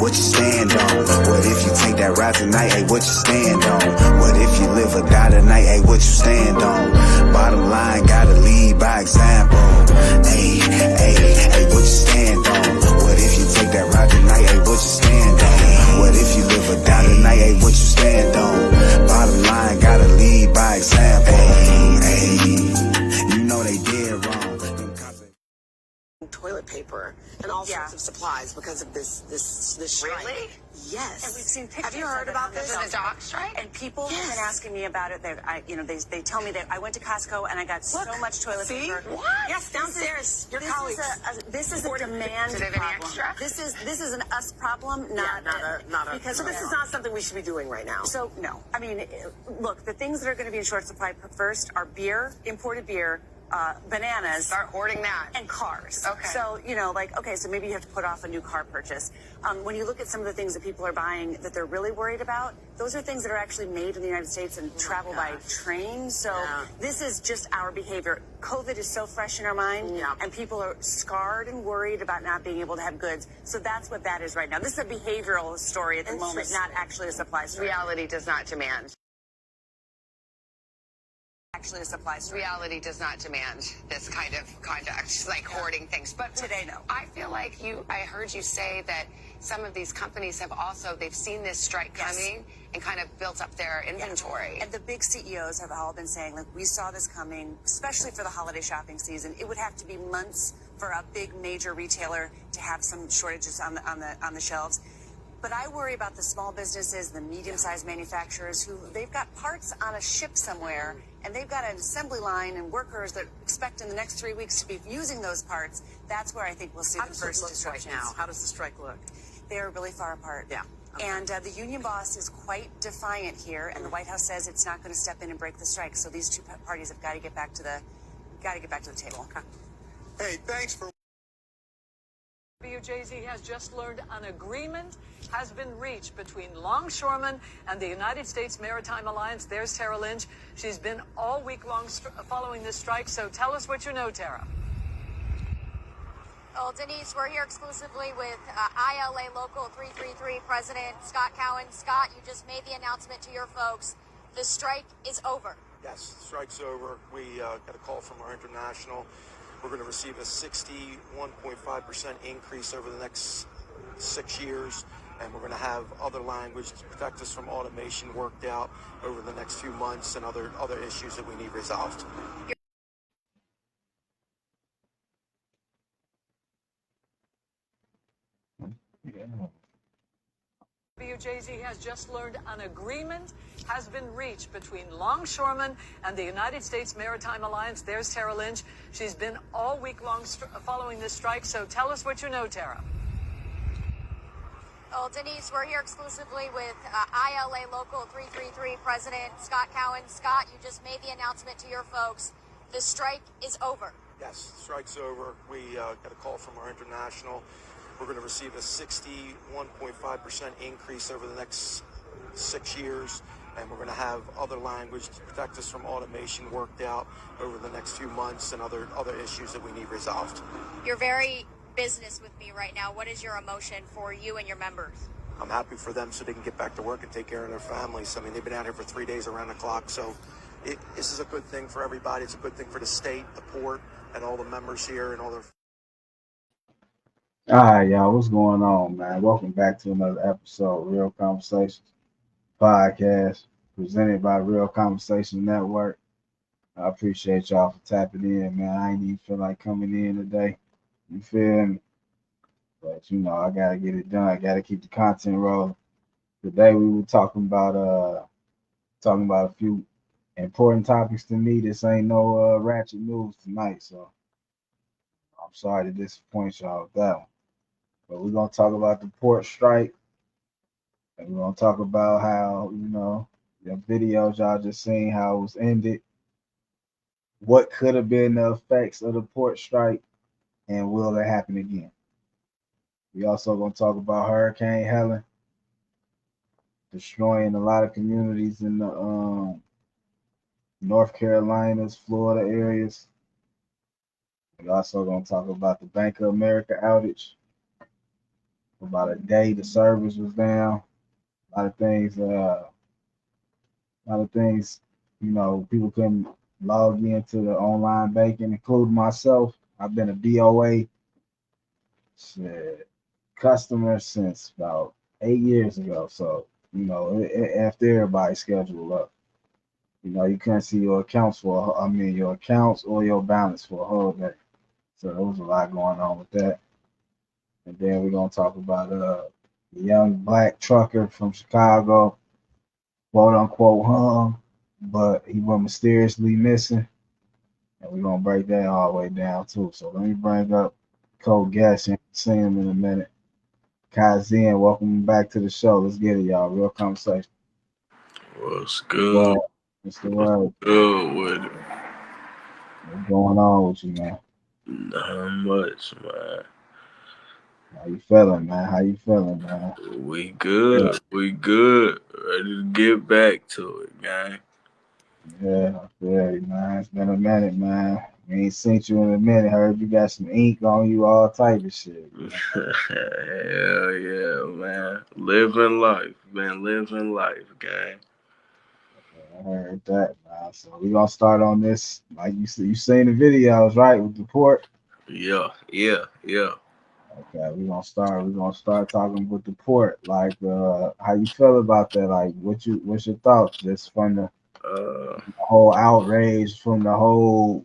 what you stand on? What if you take that ride tonight, hey, what you stand on? What if you live or die tonight, hey, what you stand on? Bottom line, gotta lead by example. Hey, hey, hey, what you stand on? What if you take that ride tonight, hey, what you stand on? What if you live or die tonight, hey, what you stand on? Bottom line, gotta lead by example. Hey, hey, you know they did wrong. Toilet paper and all sorts of supplies because of this strike. Really? Yes. And we've seen pictures. Have you heard about this? The dock strike? And people have been asking me about it. They tell me that I went to Costco and I got so much toilet paper. What? Yes, downstairs. Your colleagues. This is a demand Do they have any problem. extra? This is an us problem, not a because so this is not something we should be doing right now. So no, I mean, look, the things that are going to be in short supply first are beer, imported beer. Bananas. Start hoarding that. And cars. Okay. So, so maybe you have to put off a new car purchase. When you look at some of the things that people are buying that they're really worried about, those are things that are actually made in the United States and travel by train. So this is just our behavior. COVID is so fresh in our mind, and people are scarred and worried about not being able to have goods. So that's what that is right now. This is a behavioral story at the moment, not actually a supply story. Reality does not demand. Actually a supply story. Reality does not demand this kind of conduct, like hoarding things. But today, no. I feel like I heard you say that some of these companies have they've seen this strike coming and kind of built up their inventory. And the big CEOs have all been saying, like, we saw this coming, especially for the holiday shopping season. It would have to be months for a big major retailer to have some shortages on the shelves. But I worry about the small businesses, the medium-sized manufacturers who they've got parts on a ship somewhere and they've got an assembly line and workers that expect in the next 3 weeks to be using those parts. That's where I think we'll see the first disruptions. Right now? How does the strike look? They are really far apart. Yeah. Okay. And the union boss is quite defiant here, and the White House says it's not going to step in and break the strike. So these two parties have got to get back to the table. Okay. Hey, thanks for. WJZ has just learned an agreement has been reached between longshoremen and the United States Maritime Alliance. There's Tara Lynch. She's been all week long following this strike. So tell us what you know, Tara. Well, Denise, we're here exclusively with ILA Local 333 President Scott Cowan. Scott, you just made the announcement to your folks. The strike is over. Yes, the strike's over. We got a call from our international. We're going to receive a 61.5% increase over the next 6 years, and we're going to have other language to protect us from automation worked out over the next few months and other issues that we need resolved. WJZ has just learned an agreement has been reached between longshoremen and the United States Maritime Alliance. There's Tara Lynch. She's been all week long following this strike. So tell us what you know, Tara. Well, Denise, we're here exclusively with ILA Local 333 President Scott Cowan. Scott, you just made the announcement to your folks. The strike is over. Yes, the strike's over. We got a call from our international. We're going to receive a 61.5% increase over the next 6 years, and we're going to have other language to protect us from automation worked out over the next few months and other issues that we need resolved. You're very business with me right now. What is your emotion for you and your members? I'm happy for them so they can get back to work and take care of their families. I mean, they've been out here for 3 days around the clock, so this is a good thing for everybody. It's a good thing for the state, the port, and all the members here and all their... All right, y'all, what's going on, man? Welcome back to another episode of Real Conversations podcast presented by Real Conversation Network. I appreciate y'all for tapping in, man. I ain't even feel like coming in today. You feel me? But, I got to get it done. I got to keep the content rolling. Today we were talking about a few important topics to me. This ain't no ratchet news tonight, so I'm sorry to disappoint y'all with that one. But we're going to talk about the port strike. And we're going to talk about how, the videos y'all just seen, how it was ended. What could have been the effects of the port strike, and will it happen again? We also going to talk about Hurricane Helen destroying a lot of communities in the North Carolinas, Florida areas. We're also going to talk about the Bank of America outage. For about a day, the service was down. A lot of things, you know, people couldn't log into the online banking, including myself. I've been a BOA shit, customer since about 8 years ago. So, you know, it after everybody scheduled up. You know, you couldn't see your accounts your accounts or your balance for a whole day. So there was a lot going on with that. And then we're gonna talk about the young black trucker from Chicago, quote unquote hung, but he was mysteriously missing. And we're gonna break that all the way down too. So let me bring up co-guest and see him in a minute. Kaizen, welcome back to the show. Let's get it, y'all. Real conversation. What's good? What's the word? Good with it. What's going on with you, man? Not much, man. How you feeling, man? How you feeling, man? We good. We good. Ready to get back to it, gang. Yeah, I feel you, man. It's been a minute, man. We ain't seen you in a minute. Heard you got some ink on you, all type of shit. Hell yeah, man. Living life. Been living life, gang. I heard that, man. So we gonna start on this. Like you see, you seen the videos, right, with the port? Yeah. Okay, we're gonna start talking with the port. Like, how you feel about that? Like, what's your thoughts just from the Uh, whole outrage, from the whole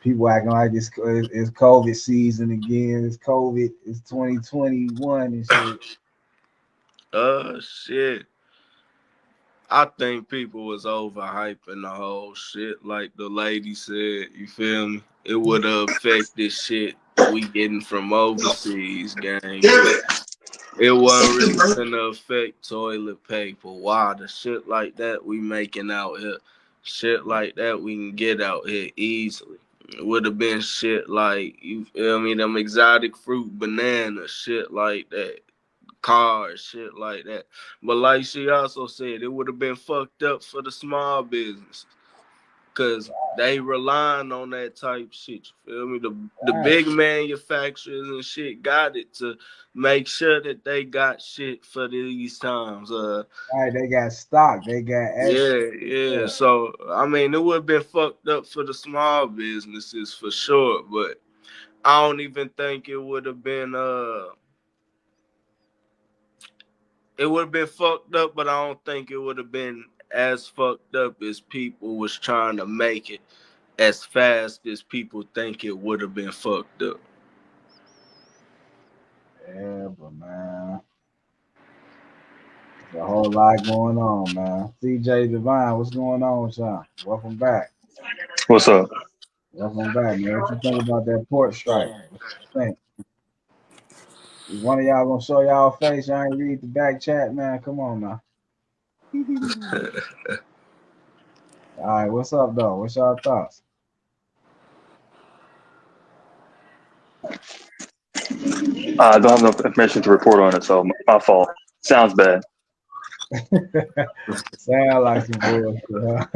people acting like it's COVID season again. It's 2021 and shit. shit. I think people was overhyping the whole shit. Like the lady said, you feel me? It would have affected shit we getting from overseas, gang. But it wasn't really gonna affect toilet paper, water, shit like that we making out here. Shit like that we can get out here easily. It would have been shit like, you feel me, them exotic fruit, bananas, shit like that. Cars, shit like that. But like she also said, it would have been fucked up for the small businesses. Cause they relying on that type shit. You feel me? The big manufacturers and shit got it to make sure that they got shit for these times. Right, they got stock, they got extra. Yeah. So I mean, it would have been fucked up for the small businesses for sure. But I don't even think it would have been It would have been fucked up, but I don't think it would have been as fucked up as people was trying to make it as fast as people think it would have been fucked up. Yeah, but man, there's a whole lot going on, man. CJ Divine, what's going on with y'all? Welcome back. What's up? Welcome back, man. What you think about that port strike? What you think? Is one of y'all gonna show y'all face? Y'all ain't read the back chat, man. Come on now. All right, what's up though? What's y'all thoughts? I don't have enough information to report on it, so my fault. Sounds bad. Sound like some bullshit, huh?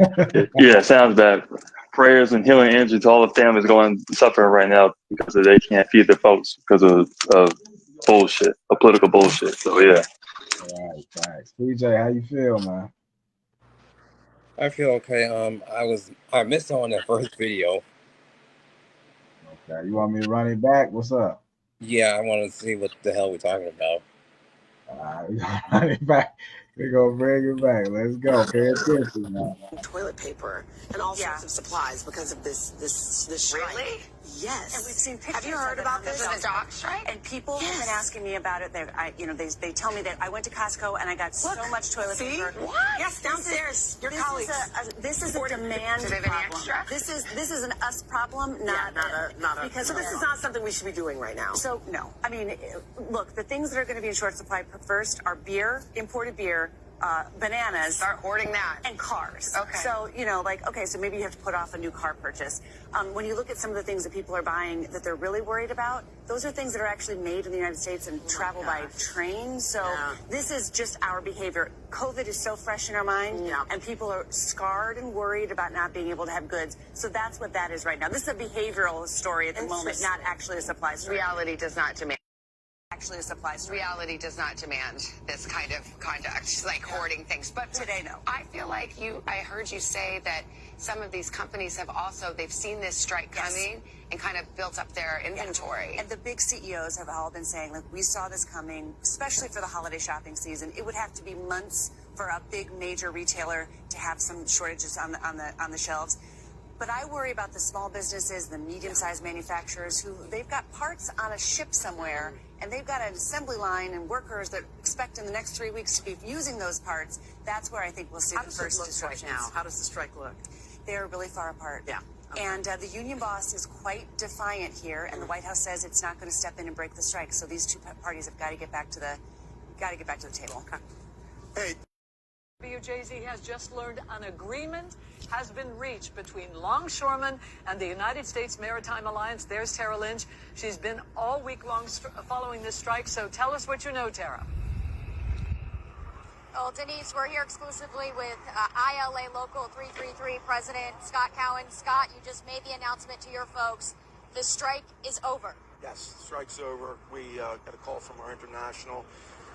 Yeah, sounds bad. Prayers and healing energy to all the families going suffering right now because they can't feed their folks because of bullshit, of political bullshit. So yeah. All right, thanks. PJ, how you feel, man? I feel okay. I missed on that first video. Okay, you want me to run it back? What's up? Yeah, I want to see what the hell we're talking about. All right, we're gonna run it back. We're gonna bring it back. Let's go. Pay attention now. Toilet paper and all sorts of supplies because of this strike. Really? Yes. And we've seen pictures. Have you heard about this? The dock strike? And people have been asking me about it. They tell me that I went to Costco and I got so much toilet paper. What? Yes, downstairs. Your colleagues. This is a demand Do they have any problem. extra? This is an us problem, not a because so this is not something we should be doing right now. So no, I mean, look, the things that are going to be in short supply first are beer, imported beer. Bananas. Start hoarding that. And cars. Okay. So, so maybe you have to put off a new car purchase. When you look at some of the things that people are buying that they're really worried about, those are things that are actually made in the United States and travel by train. So this is just our behavior. COVID is so fresh in our mind, and people are scarred and worried about not being able to have goods. So that's what that is right now. This is a behavioral story at the moment, not actually a supply story. Reality does not demand. actually a supply strike. Reality does not demand this kind of conduct, like hoarding things. But Today, no. I feel like I heard you say that some of these companies have also, they've seen this strike coming and kind of built up their inventory. And the big CEOs have all been saying, like, we saw this coming, especially for the holiday shopping season. It would have to be months for a big major retailer to have some shortages on the shelves. But I worry about the small businesses, the medium-sized manufacturers who they've got parts on a ship somewhere and they've got an assembly line and workers that expect in the next 3 weeks to be using those parts. That's where I think we'll see the first disruptions. Right now? How does the strike look? They're really far apart. Yeah. Okay. And the union boss is quite defiant here, and the White House says it's not going to step in and break the strike. So these two parties have got to get back to the table. Okay. Hey. WJZ has just learned an agreement has been reached between longshoremen and the United States Maritime Alliance. There's Tara Lynch. She's been all week long following this strike. So tell us what you know, Tara. Well, Denise, we're here exclusively with ILA Local 333 President Scott Cowan. Scott, you just made the announcement to your folks. The strike is over. Yes, the strike's over. We got a call from our international.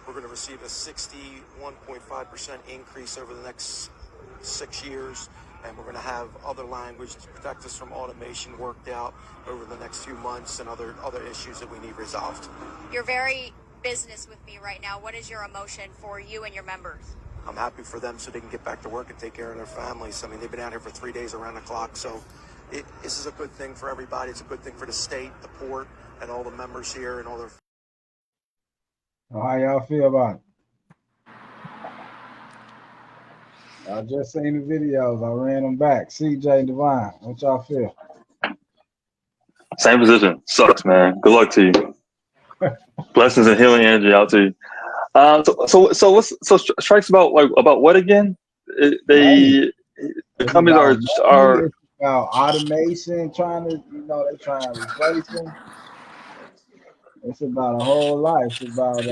We're going to receive a 61.5% increase over the next 6 years, and we're going to have other language to protect us from automation worked out over the next few months and other issues that we need resolved. You're very business with me right now. What is your emotion for you and your members? I'm happy for them so they can get back to work and take care of their families. I mean, they've been out here for 3 days around the clock, so this is a good thing for everybody. It's a good thing for the state, the port, and all the members here and all their. How y'all feel about it? I just seen the videos. I ran them back. CJ and Divine, what y'all feel? Same position. Sucks, man. Good luck to you. Blessings and healing energy out to you. So strikes about what again? The companies are about automation, trying to they're trying to replace them. It's about a whole life. It's about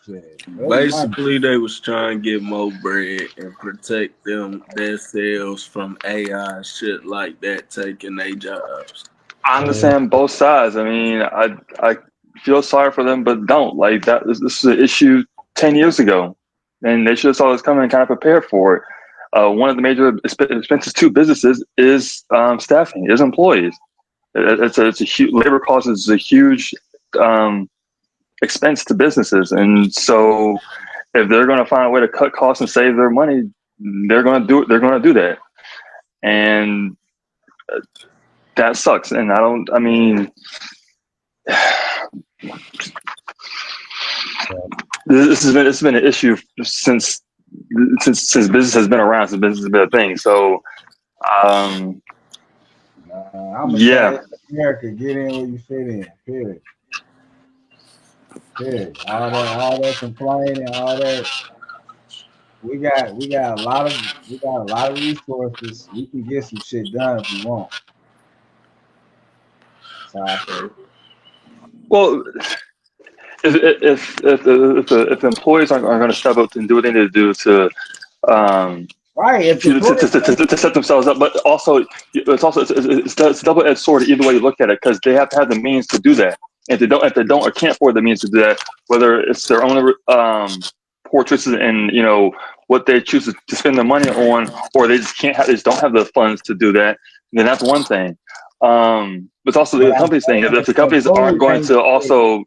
shit. Basically, they was trying to get more bread and protect themselves from AI shit like that taking their jobs. I understand both sides. I mean, I feel sorry for them, but don't like that. This is an issue 10 years ago, and they should have saw this coming and kind of prepared for it. One of the major expenses to businesses is staffing, is employees. It's a huge labor cost is a huge expense to businesses, and so if they're going to find a way to cut costs and save their money, they're going to do it. They're going to do that, and that sucks. And I mean, this has been an issue since business has been around, since business has been a thing. So, I'm yeah. America, get in where you fit in. Period. All that complaining, all that. We got a lot of resources. We can get some shit done if we want. So well, if the employees aren't going to step up and do what they need to do to right to set themselves up, but also it's a double-edged sword either way you look at it, because they have to have the means to do that. If they don't or can't afford the means to do that, whether it's their own poor choices and what they choose to spend their money on, or they just don't have the funds to do that, then that's one thing. But it's also the company's thing. If the companies aren't going to also,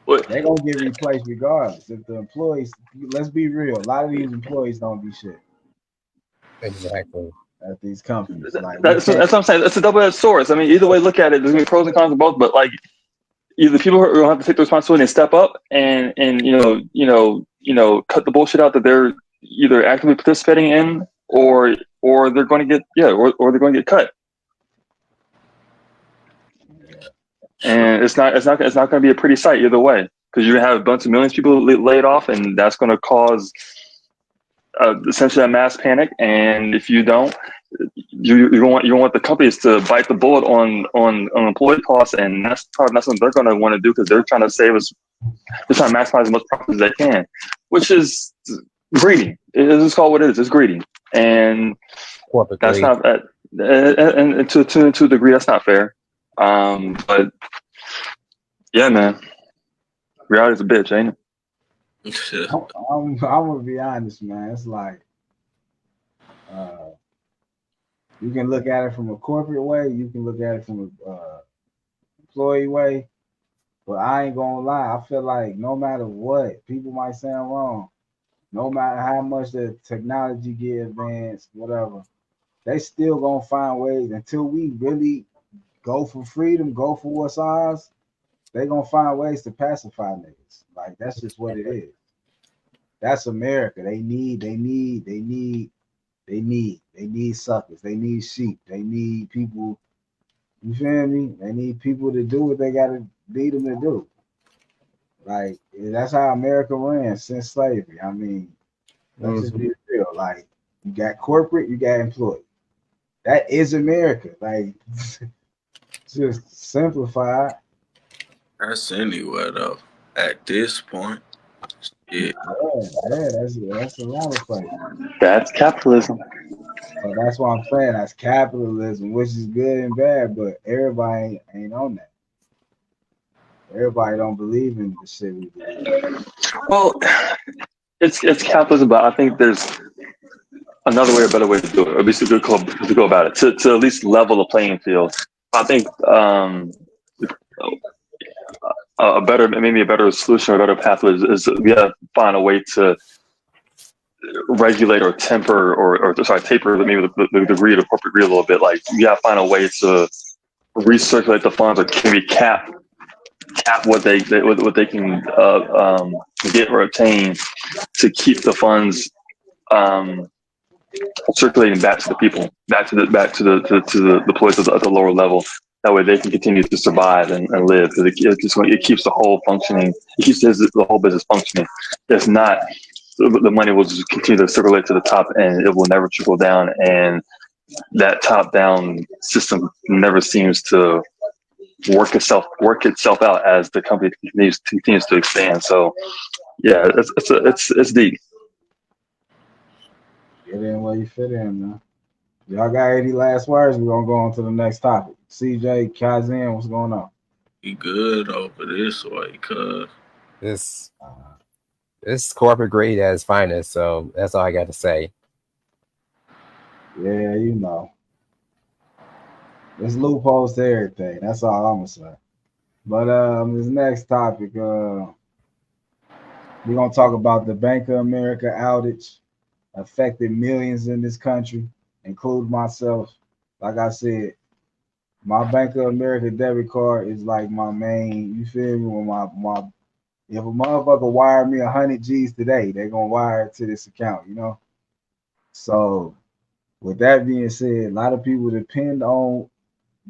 they're gonna get replaced regardless. If the employees, let's be real, a lot of these employees don't do shit. Exactly. At these companies, that's what I'm saying. It's a double-edged sword. I mean, either way, look at it. There's gonna be pros and cons of both. But like, either people are gonna have to take the responsibility and step up and cut the bullshit out that they're either actively participating in, or they're going to get or they're going to get cut. And it's not going to be a pretty sight either way, because you're going to have a bunch of millions of people laid off, and that's going to cause essentially a mass panic. And if you don't, you want the companies to bite the bullet on employee costs, and that's what they're going to want to do, because they're trying to save us. They're trying to maximize as much profit as they can, which is greedy. It's called what it is. It's greedy, and that's not and to a degree that's not fair. But yeah, man, Reality's a bitch, ain't it? I'm gonna be honest, man. It's like you can look at it from a corporate way, you can look at it from a employee way, but I ain't gonna lie. I feel like no matter what, people might say I'm wrong. No matter how much the technology get advanced, whatever, they still gonna find ways until we really go for freedom, go for what's ours. They gonna find ways to pacify niggas. Like that's just what it is. That's America. They need suckers. They need sheep. They need people. You feel me? They need people to do what they gotta need them to do. Like that's how America ran since slavery. I mean, let's just be real. Like you got corporate, you got employee. That is America. Like just simplify. That's anywhere though. At this point, yeah. Yeah, that's a lot of places. That's capitalism. So that's what I'm saying. That's capitalism, which is good and bad, but everybody ain't on that. Everybody don't believe in the shit we believe in. Well, it's capitalism, but I think there's another way, a better way to do it, or at least to go about it, to at least level the playing field. I think maybe a better solution or a better path is we gotta find a way to regulate or temper or taper maybe the degree of the corporate greed a little bit. Like you gotta find a way to recirculate the funds, or can we cap what they can get or obtain to keep the funds circulating back to the people, back to the employees at the lower level. That way they can continue to survive and live, because it keeps the whole functioning. It keeps the whole business functioning. If not, the money will just continue to circulate to the top, and it will never trickle down. And that top-down system never seems to work itself out as the company continues to expand. So, yeah, it's deep. Get in where you fit in, man. Y'all got any last words? We're gonna go on to the next topic. CJ, Kazan, what's going on? He good over this way, cuz. This corporate greed at its finest, so that's all I got to say. Yeah, you know. There's loopholes to everything. That's all I'm gonna say. But this next topic, we're gonna talk about the Bank of America outage affected millions in this country, including myself. Like I said, my Bank of America debit card is like my main. You feel me? When my if a motherfucker wire me 100 G's today, they're gonna wire it to this account. You know. So, with that being said, a lot of people depend on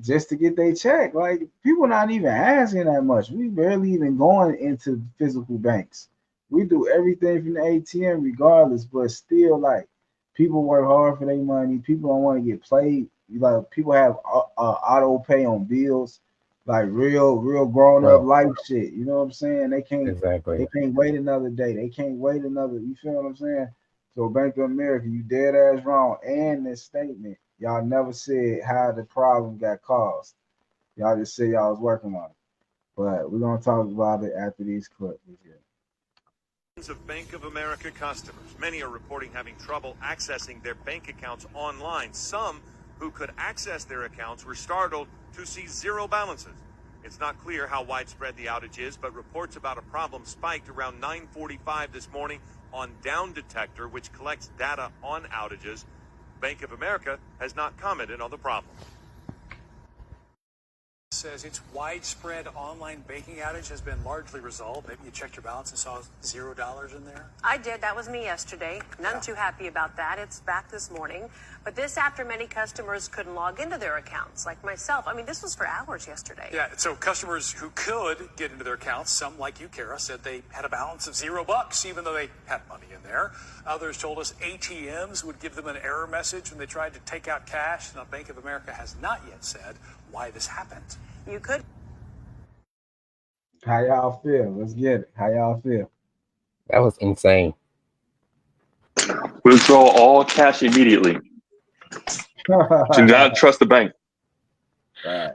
just to get their check. Like people not even asking that much. We barely even going into physical banks. We do everything from the ATM regardless, but still like people work hard for their money. People don't want to get played. Like people have auto pay on bills, like real grown up life shit. You know what I'm saying? They can't wait another day. They can't wait another. You feel what I'm saying? So Bank of America, you dead ass wrong. And this statement, y'all never said how the problem got caused. Y'all just said y'all was working on it. But we're gonna talk about it after these clips. Of Bank of America customers. Many are reporting having trouble accessing their bank accounts online. Some who could access their accounts were startled to see zero balances. It's not clear how widespread the outage is, but reports about a problem spiked around 9:45 this morning on Down Detector, which collects data on outages. Bank of America has not commented on the problem. Says its widespread online banking outage has been largely resolved. Maybe you checked your balance and saw $0 in there? I did. That was me yesterday. None too happy about that. It's back this morning. But this after many customers couldn't log into their accounts, like myself. I mean, this was for hours yesterday. Yeah, so customers who could get into their accounts, some like you, Kara, said they had a balance of $0, even though they had money in there. Others told us ATMs would give them an error message when they tried to take out cash. Now, Bank of America has not yet said why this happened. You could. How y'all feel? Let's get it. How y'all feel? That was insane. Withdraw all cash immediately. Do not trust the bank. Right.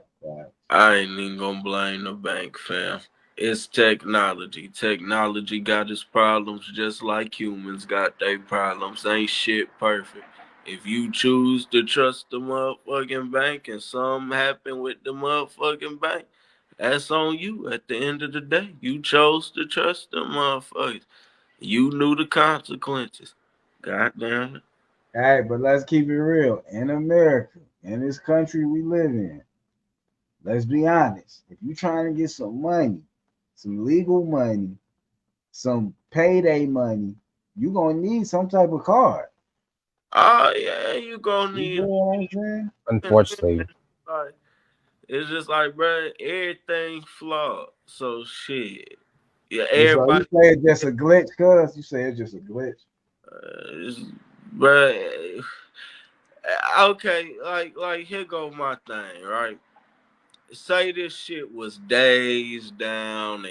I ain't even gonna blame the bank, fam. It's technology. Technology got its problems just like humans got their problems. Ain't shit perfect. If you choose to trust the motherfucking bank and something happen with the motherfucking bank, that's on you at the end of the day. You chose to trust them motherfuckers. You knew the consequences. God damn it. Hey, but let's keep it real. In America, in this country we live in, let's be honest. If you're trying to get some money, some legal money, some payday money, you're gonna need some type of card. Oh yeah, you gonna You need know what I'm saying? Unfortunately, like it's just like, bro, everything flawed. So shit. Yeah, So you everybody, say it's just a glitch, cuz you say it's just a glitch. bro. Okay, like here go my thing, right? Say this shit was days down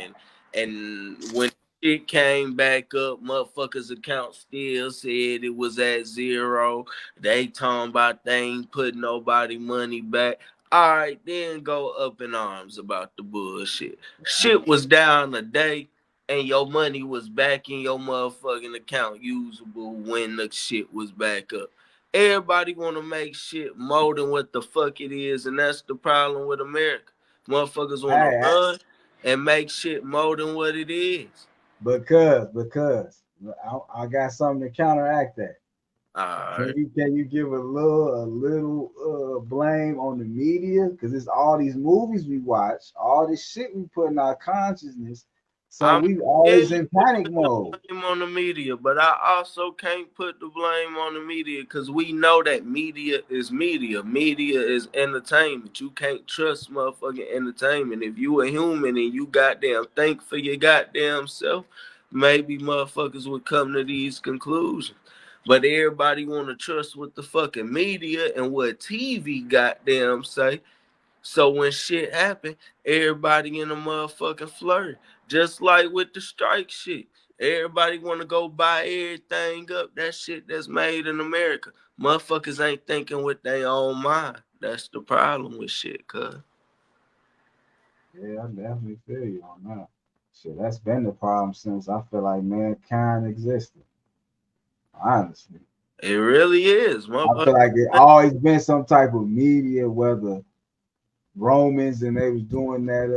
and when shit came back up, motherfuckers' account still said it was at zero. They talking about they ain't put nobody money back. All right, then go up in arms about the bullshit. Shit was down a day and your money was back in your motherfucking account usable when the shit was back up. Everybody want to make shit more than what the fuck it is, and that's the problem with America. Motherfuckers want to Hey, run and make shit more than what it is. because I got something to counteract that. All right. Can you give a little blame on the media? Because it's all these movies we watch, all this shit we put in our consciousness. So I'm we yeah, always you in can panic put the mode. blame on the media, but I also can't put the blame on the media because we know that media is media. Media is entertainment. You can't trust motherfucking entertainment. If you a human and you goddamn think for your goddamn self, maybe motherfuckers would come to these conclusions. But everybody want to trust what the fucking media and what TV goddamn say. So when shit happen, everybody in a motherfucking flurry. Just like with the strike shit. Everybody want to go buy everything up. That shit that's made in America. Motherfuckers ain't thinking with their own mind. That's the problem with shit, cuz. Yeah, I definitely feel you on that. Shit, that's been the problem since I feel like mankind existed. Honestly, It really is. I Motherfuckers. feel like it always been some type of media, whether Romans and they was doing that,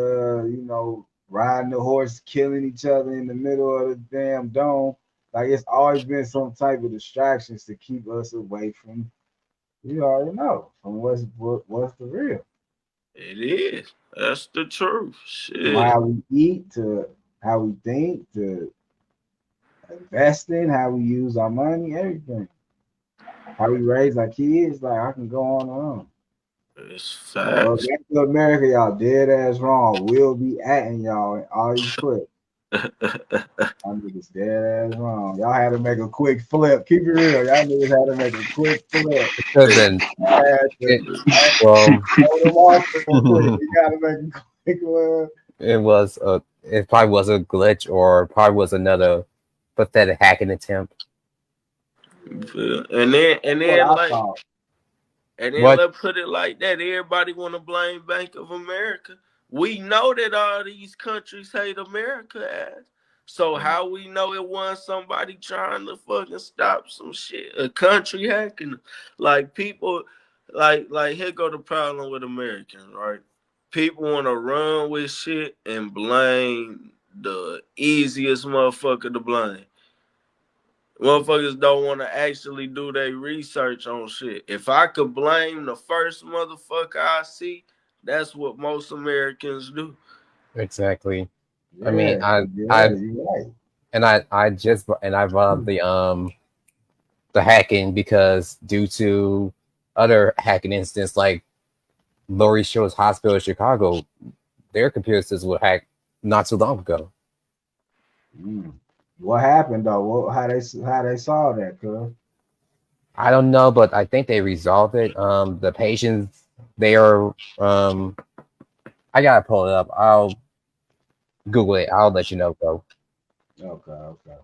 riding the horse, killing each other in the middle of the damn dome. Like it's always been some type of distractions to keep us away from, you already know, from what's the real. It is. That's the truth. From Shit. how we eat to how we think to investing, how we use our money, everything. How we raise our kids, like I can go on and on. It's But facts. back to America, y'all dead ass wrong. We'll be atting y'all in all these clips. I niggas dead ass wrong. Y'all had to make a quick flip. Keep it real. Y'all niggas had to make a quick flip. it could have been. It, well, Hold them off real quick. You gotta make a quick one. it probably was a glitch or probably was another pathetic hacking attempt. And then That's and what then I like thought. And then What let's put it like that. Everybody want to blame Bank of America. We know that all these countries hate America as. So Right. how we know it wasn't somebody trying to fucking stop some shit? A country hacking. Like people like here go the problem with Americans, right? People want to run with shit and blame the easiest motherfucker to blame. Motherfuckers don't want to actually do their research on shit. If I could blame the first motherfucker I see, that's what most Americans do. exactly? I mean, Yeah, I yeah, I you're right. I brought up the hacking because due to other hacking incidents like Laurie Show's hospital in Chicago, their computer systems were hacked not too long ago. Mm. What happened though? How they saw that, cuz? I don't know, but I think they resolved it. The patients, they are. I gotta pull it up. I'll Google it. I'll let you know, bro. Okay.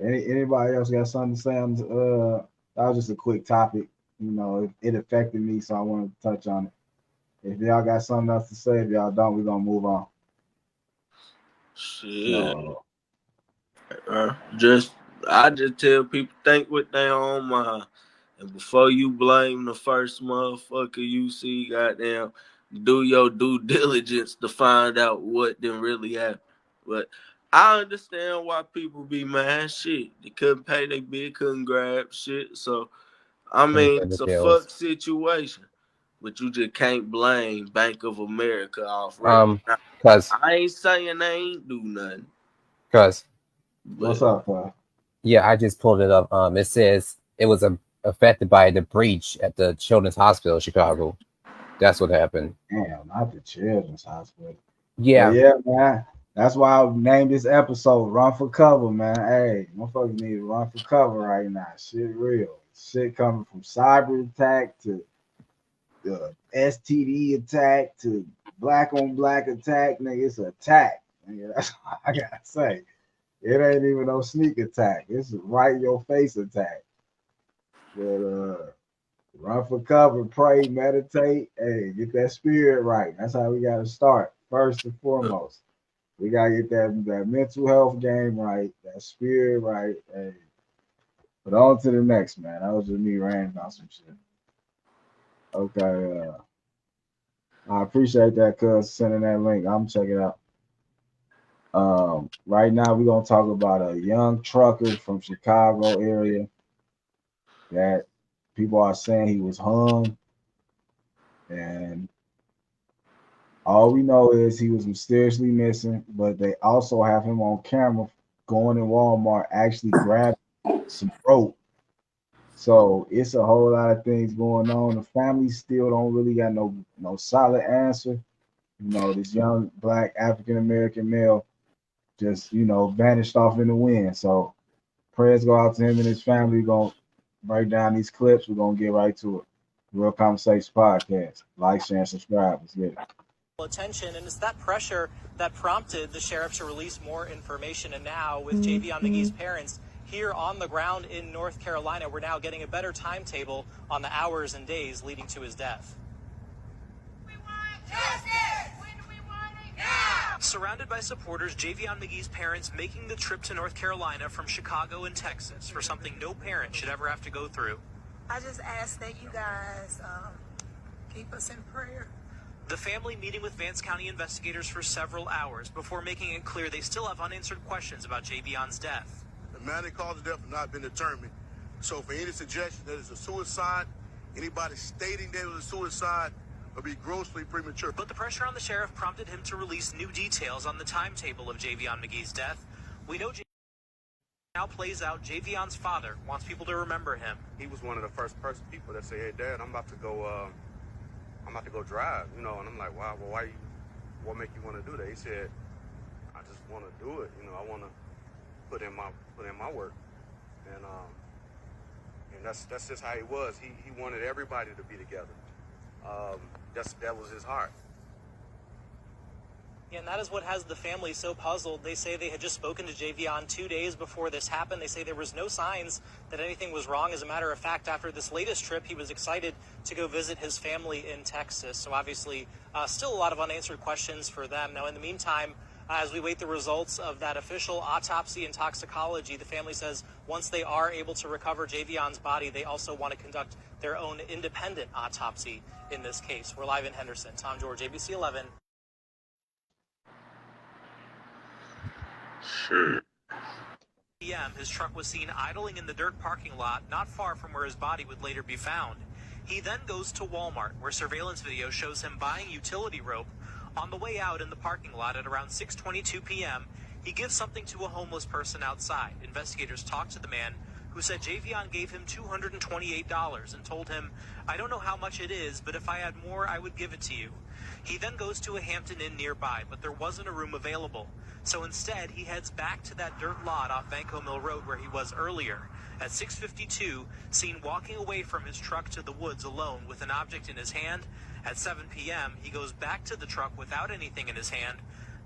Anybody else got something to say on that was just a quick topic. It affected me, so I wanted to touch on it. If y'all got something else to say, if y'all don't, we're gonna move on. Shit. So I just tell people think with their own mind. And before you blame the first motherfucker you see, goddamn, do your due diligence to find out what then really happened. But I understand why people be mad. Shit, they couldn't pay their bill, couldn't grab shit. So I Couldn't mean, pay the it's a bills. fuck situation. But you just can't blame Bank of America off rip. Now, Cause I ain't saying they ain't do nothing, cause what's but up, bro? yeah, I just pulled it up. It says it was affected by the breach at the Children's Hospital, Chicago. That's what happened. Damn, not the children's hospital. But Yeah. yeah, man. That's why I named this episode Run for Cover, man. Hey, motherfuckers need to run for cover right now. Shit real. Shit coming from cyber attack to the STD attack to black on black attack. Nigga, it's an attack. Nigga, that's all I gotta say. It ain't even no sneak attack. It's a right in your face attack. But run for cover, pray, meditate, hey, get that spirit right. That's how we gotta start. First and foremost. We gotta get that mental health game right, that spirit right. Hey. But on to the next, man. That was just me ranting about some shit. Okay, I appreciate that, cuz sending that link. I'm check it out. Right now we're gonna talk about a young trucker from Chicago area that people are saying he was hung, and all we know is he was mysteriously missing, but they also have him on camera going in Walmart, actually grabbing some rope. So it's a whole lot of things going on. The family still don't really got no solid answer. You know, this young black African American male just, vanished off in the wind. So prayers go out to him and his family. We're gonna break down these clips. We're gonna get right to it. Real Conversation Podcast. Like, share, and subscribe. Let's get it. Attention, and it's that pressure that prompted the sheriff to release more information. And now, with Javion McGee's parents here on the ground in North Carolina, we're now getting a better timetable on the hours and days leading to his death. We want justice! When do we want it? Now! Surrounded by supporters, Javion McGee's parents making the trip to North Carolina from Chicago and Texas for something no parent should ever have to go through. I just ask that you guys keep us in prayer. The family meeting with Vance County investigators for several hours before making it clear they still have unanswered questions about Javion's death. The manner of cause of death has not been determined. So for any suggestion that it's a suicide, anybody stating that it was a suicide would be grossly premature. But the pressure on the sheriff prompted him to release new details on the timetable of Javion McGee's death. We know now plays out. Javion's father wants people to remember him. He was one of the first people that say, "Hey, Dad, I'm about to go drive," and I'm like, "Wow, well, what make you want to do that?" He said, "I just want to do it. I want to put in my work," and that's just how he was. He wanted everybody to be together. That was his heart. And that is what has the family so puzzled. They say they had just spoken to Javion 2 days before this happened. They say there was no signs that anything was wrong. As a matter of fact, after this latest trip, he was excited to go visit his family in Texas. So obviously, still a lot of unanswered questions for them. Now, in the meantime, as we wait the results of that official autopsy and toxicology, the family says once they are able to recover Javion's body, they also want to conduct their own independent autopsy in this case. We're live in Henderson. Tom George, ABC 11. sure. p.m., his truck was seen idling in the dirt parking lot not far from where his body would later be found. He then goes to Walmart, where surveillance video shows him buying utility rope. On the way out in the parking lot at around 6:22 p.m., he gives something to a homeless person outside. Investigators talked to the man, who said Javion gave him $228 and told him, "I don't know how much it is, but if I had more, I would give it to you." He then goes to a Hampton Inn nearby, but there wasn't a room available. So instead, he heads back to that dirt lot off Banco Mill Road where he was earlier. At 6:52, seen walking away from his truck to the woods alone with an object in his hand. At 7 p.m., he goes back to the truck without anything in his hand.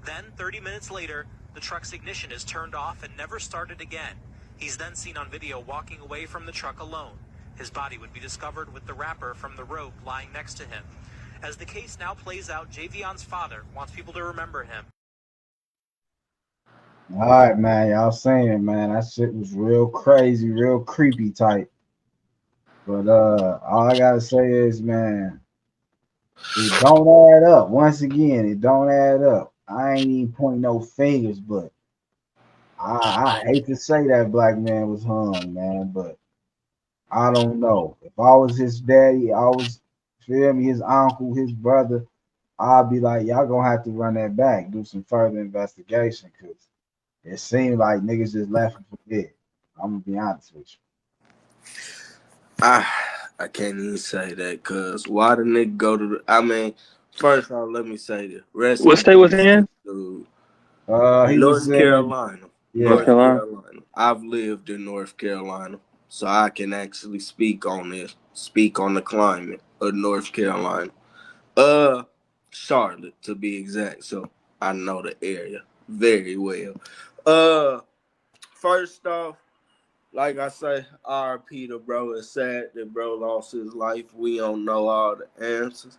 Then, 30 minutes later, the truck's ignition is turned off and never started again. He's then seen on video walking away from the truck alone. His body would be discovered with the wrapper from the rope lying next to him. As the case now plays out, Javion's father wants people to remember him. All right, man. Y'all saying it, man. That shit was real crazy, real creepy type. But all I gotta say is, man, it don't add up. Once again, it don't add up. I ain't even pointing no fingers, but I hate to say that black man was hung, man, but I don't know. If I was his daddy, I was feel me, his uncle, his brother, I'd be like, y'all gonna have to run that back, do some further investigation, cause it seemed like niggas just left and forget. I'm gonna be honest with I I can't even say that, cause why the nigga go to the, I mean, first off, let me say this. Rest What in state was he peace, in? dude. you. He was North in, Carolina. North yeah, North Carolina. Carolina. I've lived in North Carolina, so I can actually speak on this, speak on the climate of North Carolina. Uh, Charlotte to be exact. So I know the area very well. Uh, First off, like I say, RP the bro. It's sad that bro lost his life. We don't know all the answers.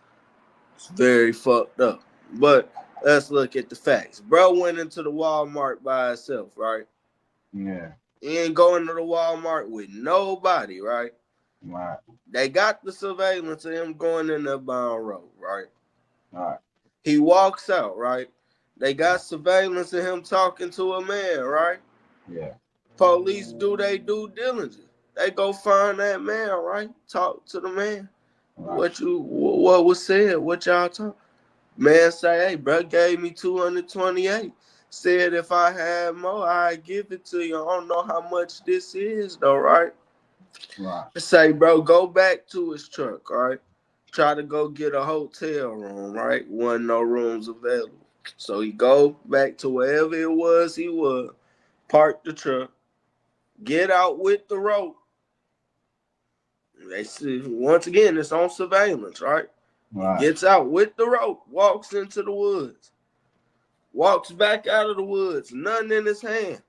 It's very fucked up. But let's look at the facts. Bro went into the Walmart by himself, right? yeah, He ain't going to the Walmart with nobody, right? right, They got the surveillance of him going in there buying road, right? right, He walks out, right? They got surveillance of him talking to a man, right? yeah, Police do they due diligence. They go find that man, right? Talk to the man. right, What was said? What y'all talk? Man say, hey, bro, gave me 228. Said if I had more, I'd give it to you. I don't know how much this is, though, right? right, Say, bro, go back to his truck, all right? Try to go get a hotel room, right? Wasn't no rooms available. So he go back to wherever it was he was, park the truck, get out with the rope. They see, once again, it's on surveillance, right? He right, gets out with the rope, walks into the woods, walks back out of the woods, nothing in his hand,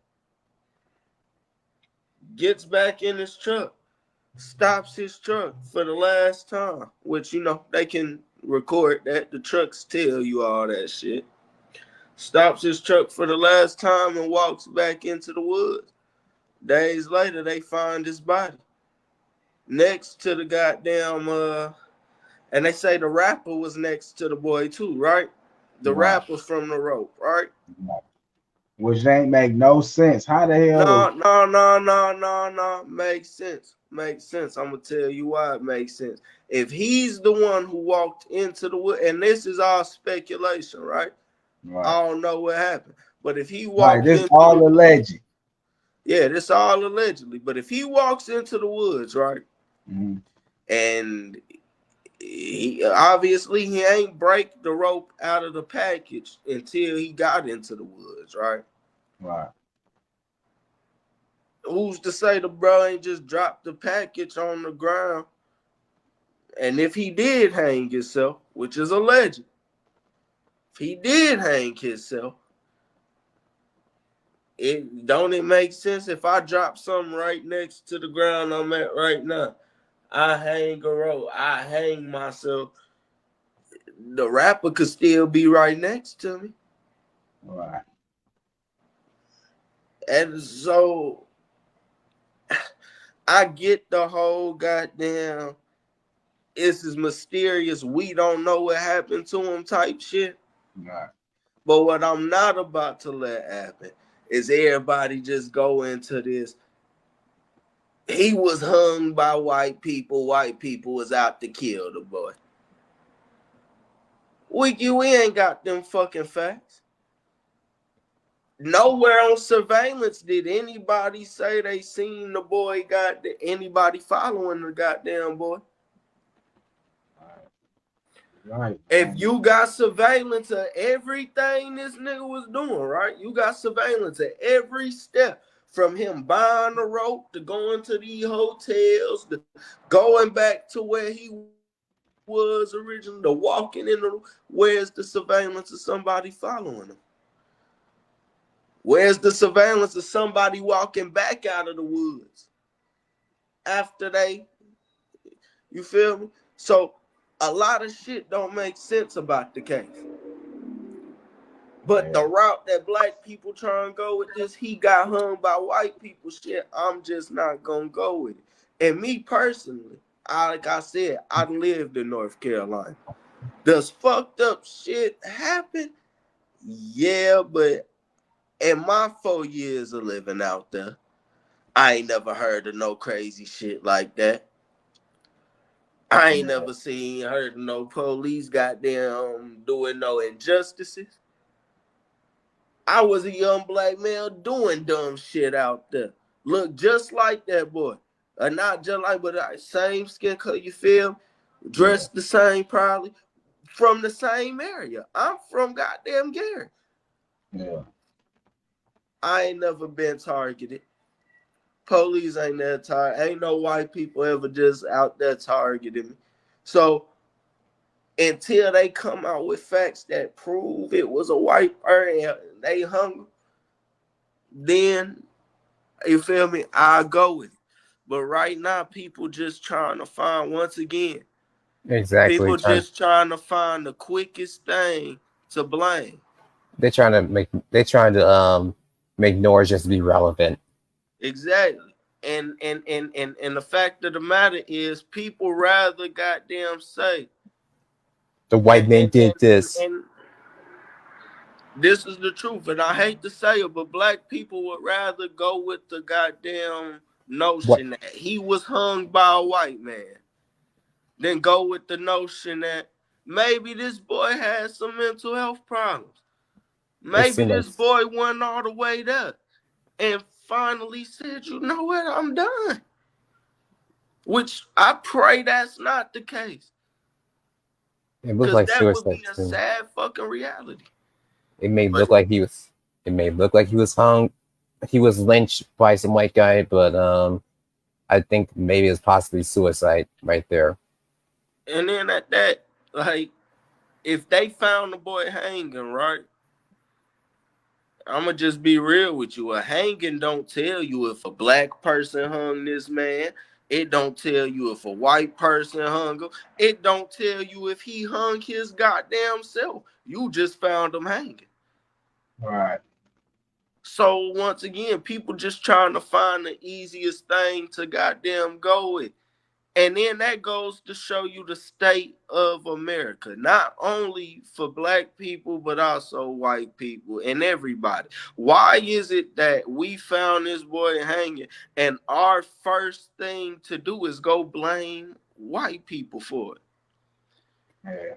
gets back in his truck, stops his truck for the last time, which, they can record that. The trucks tell you all that shit. Stops his truck for the last time and walks back into the woods. Days later, they find his body next to the goddamn, and they say the rapper was next to the boy too, right? The right, rapper from the rope, right? right. Which ain't make no sense. How the hell? No, no, no, no, no, no. Makes sense. Makes sense. I'm gonna tell you why it makes sense. If he's the one who walked into the wood, and this is all speculation, right? Right, I don't know what happened. But if he right. walked This into all the, alleged. yeah, this all allegedly. But if he walks into the woods, right, Mm-hmm. and he obviously he ain't break the rope out of the package until he got into the woods, right? Right, Who's to say the bro ain't just dropped the package on the ground? And if he did hang himself, which is alleged, if he did hang himself, it make sense if I drop something right next to the ground I'm at right now. I hang a rope, I hang myself. The rapper could still be right next to me. right, And so I get the whole goddamn it's as mysterious, we don't know what happened to him type shit. right, But what I'm not about to let happen is everybody just go into this. He was hung by white people. White people was out to kill the boy. We ain't got them fucking facts. Nowhere on surveillance did anybody say they seen the boy, anybody following the goddamn boy. right, If man. you got surveillance of everything this nigga was doing, right? You got surveillance at every step from him buying the rope to going to these hotels, to going back to where he was originally, to walking in the. Where's the surveillance of somebody following him? Where's the surveillance of somebody walking back out of the woods after they, you feel me? So a lot of shit don't make sense about the case. But the route that black people try and go with this, he got hung by white people shit, I'm just not gonna go with it. And me personally, like I said, I lived in North Carolina. Does fucked up shit happen? Yeah, but in my 4 years of living out there, I ain't never heard of no crazy shit like that. I ain't never heard of no police goddamn doing no injustices. I was a young black male doing dumb shit out there. Look just like that boy. Not just like, but same skin color, you feel? Dressed the same probably. From the same area. I'm from goddamn Gary. Yeah. I ain't never been targeted. Police ain't there targeted. Ain't no white people ever just out there targeting me. So until they come out with facts that prove it was a white person and they hung, then you feel me? I'll go with it. But right now, people just trying to find, once again, Exactly. people just trying to find the quickest thing to blame. They're trying to make noise just to be relevant. Exactly. And the fact of the matter is, people rather goddamn say The white man did this. and this is the truth, and I hate to say it, but black people would rather go with the goddamn notion that he was hung by a white man than go with the notion that maybe this boy had some mental health problems. Maybe this boy went all the way there and finally said, you know what, I'm done. Which I pray that's not the case. It looked Because like that would suicide be a too. sad fucking reality. It may look like he was hung. He was lynched by some white guy, but I think maybe it's possibly suicide right there. And then at that, like, if they found the boy hanging, right? I'ma just be real with you. A hanging don't tell you if a black person hung this man. It don't tell you if a white person hung him. It don't tell you if he hung his goddamn self. You just found him hanging. Right. So once again, people just trying to find the easiest thing to goddamn go with. And then that goes to show you the state of America, not only for black people, but also white people and everybody. Why is it that we found this boy hanging and our first thing to do is go blame white people for it? Yeah.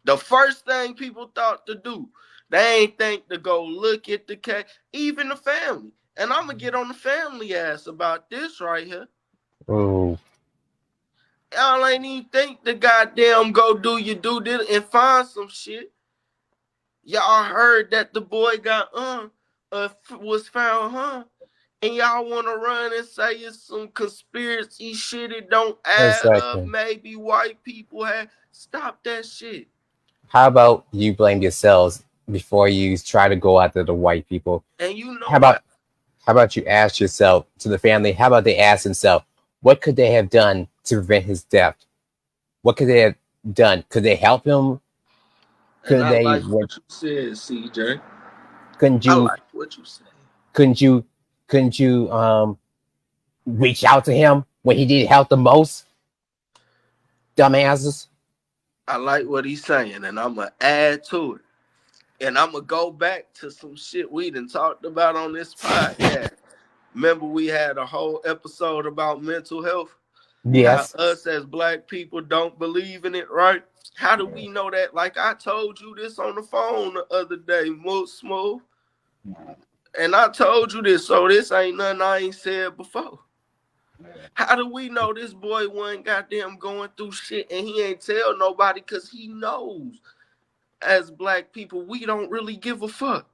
The first thing people thought to do, they ain't think to go look at the case, even the family. And I'm going to get on the family ass about this right here. Oh. Y'all ain't even think to goddamn go do your due diligence and find some shit. Y'all heard that the boy got was found and y'all want to run and say it's some conspiracy shit. It don't add up. Exactly. Maybe white people had stop that shit. How about you blame yourselves before you try to go after the white people? And you know How about you ask yourself to the family? How about they ask themselves, what could they have done to prevent his death? What could they have done? Could they help him? And I like what you said, CJ. I like what you said. Couldn't you reach out to him when he needed help the most? Dumbasses. I like what he's saying, and I'm gonna add to it. And I'm gonna go back to some shit we done talked about on this podcast. Remember, we had a whole episode about mental health. Yes. How us as black people don't believe in it, right? How do we know that? Like I told you this on the phone the other day, Smooth. And I told you this, so this ain't nothing I ain't said before. How do we know this boy wasn't goddamn going through shit and he ain't tell nobody? Because he knows as black people, we don't really give a fuck.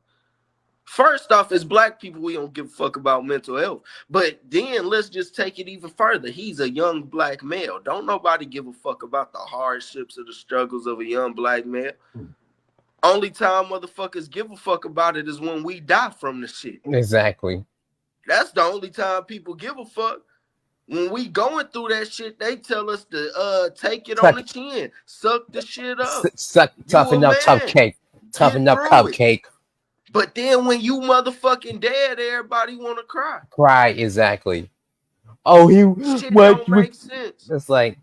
First off, as black people, we don't give a fuck about mental health. But then let's just take it even further. He's a young black male. Don't nobody give a fuck about the hardships or the struggles of a young black male. Only time motherfuckers give a fuck about it is when we die from the shit. Exactly. That's the only time people give a fuck. When we going through that shit, they tell us to take it on the chin, suck the shit up. Toughen up, tough cake. Toughen up, through it. cupcake. But then when you motherfucking dead, everybody want to cry. Cry, exactly. Oh, Shit don't make sense. It's like,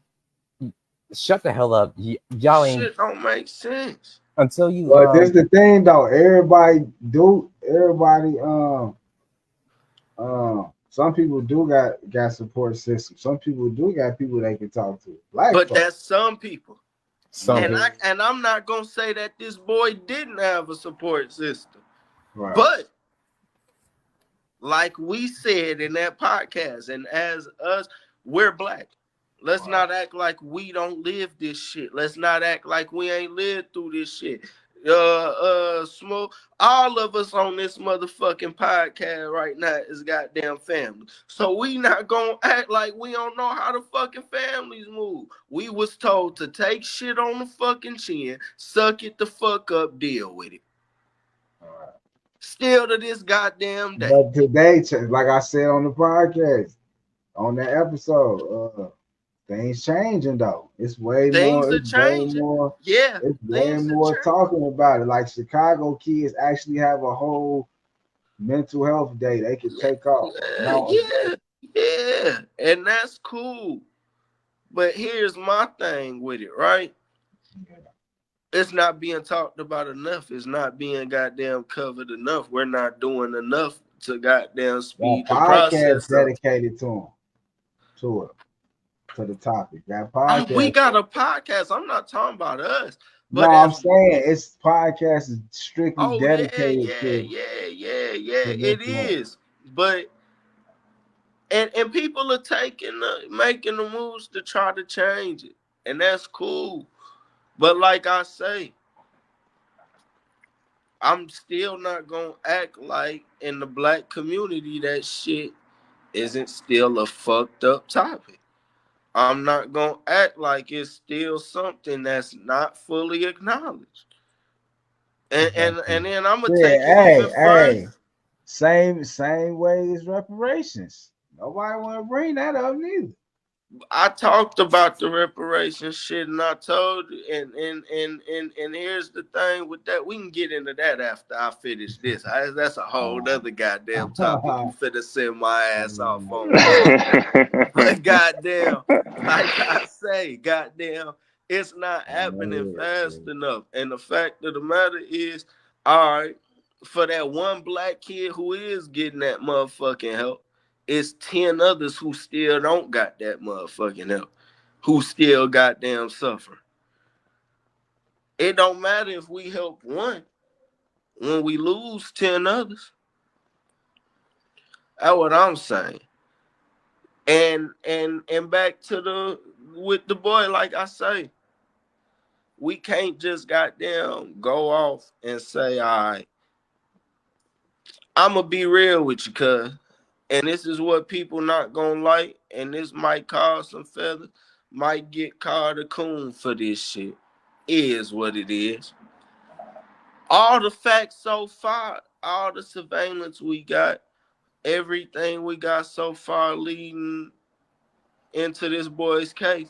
shut the hell up. Y'all ain't Shit don't make sense. until you But this the thing though. Everybody, some people do got support systems. Some people do got people they can talk to. But Folks. that's some people. Some and people. I'm not gonna say that this boy didn't have a support system. Right. But like we said in that podcast, and as us, we're black. Let's not act like we don't live this shit. Let's not act like we ain't lived through this shit. Smoke. All of us on this motherfucking podcast right now is goddamn family. So we not gonna act like we don't know how the fucking families move. We was told to take shit on the fucking chin, suck it the fuck up, deal with it. Still to this goddamn day. But today, like I said on the podcast, on that episode, things changing though. It's way Things more. are changing. Yeah, it's way more talking about it. Like Chicago kids actually have a whole mental health day they can take off. Yeah, and that's cool. But here's my thing with it, right? It's not being talked about enough. It's not being goddamn covered enough. We're not doing enough to goddamn speed the process up. Dedicated to the topic. That podcast. We got a podcast. I'm not talking about us. But I'm saying it's podcast is strictly dedicated to. Yeah. It is. But and people are making the moves to try to change it. And that's cool. But like I say, I'm still not gonna act like in the black community that shit isn't still a fucked up topic. I'm not gonna act like it's still something that's not fully acknowledged. And then I'm gonna take it even further. Same way as reparations. Nobody want to bring that up neither. I talked about the reparations shit, and I told you, and here's the thing with that. We can get into that after I finish this. That's a whole other goddamn topic. You finna send my ass off on. But goddamn, like I say, goddamn, it's not happening fast enough. And the fact of the matter is, all right, for that one black kid who is getting that motherfucking help, it's 10 others who still don't got that motherfucking help, who still goddamn suffer. It don't matter if we help one when we lose 10 others. That's what I'm saying. And back to with the boy, like I say, we can't just goddamn go off and say, all right, I'm gonna be real with you, cuz. And this is what people not gonna like, and this might cause some feathers, might get called a coon for this shit. Is what it is. All the facts so far, all the surveillance we got, everything we got so far leading into this boy's case,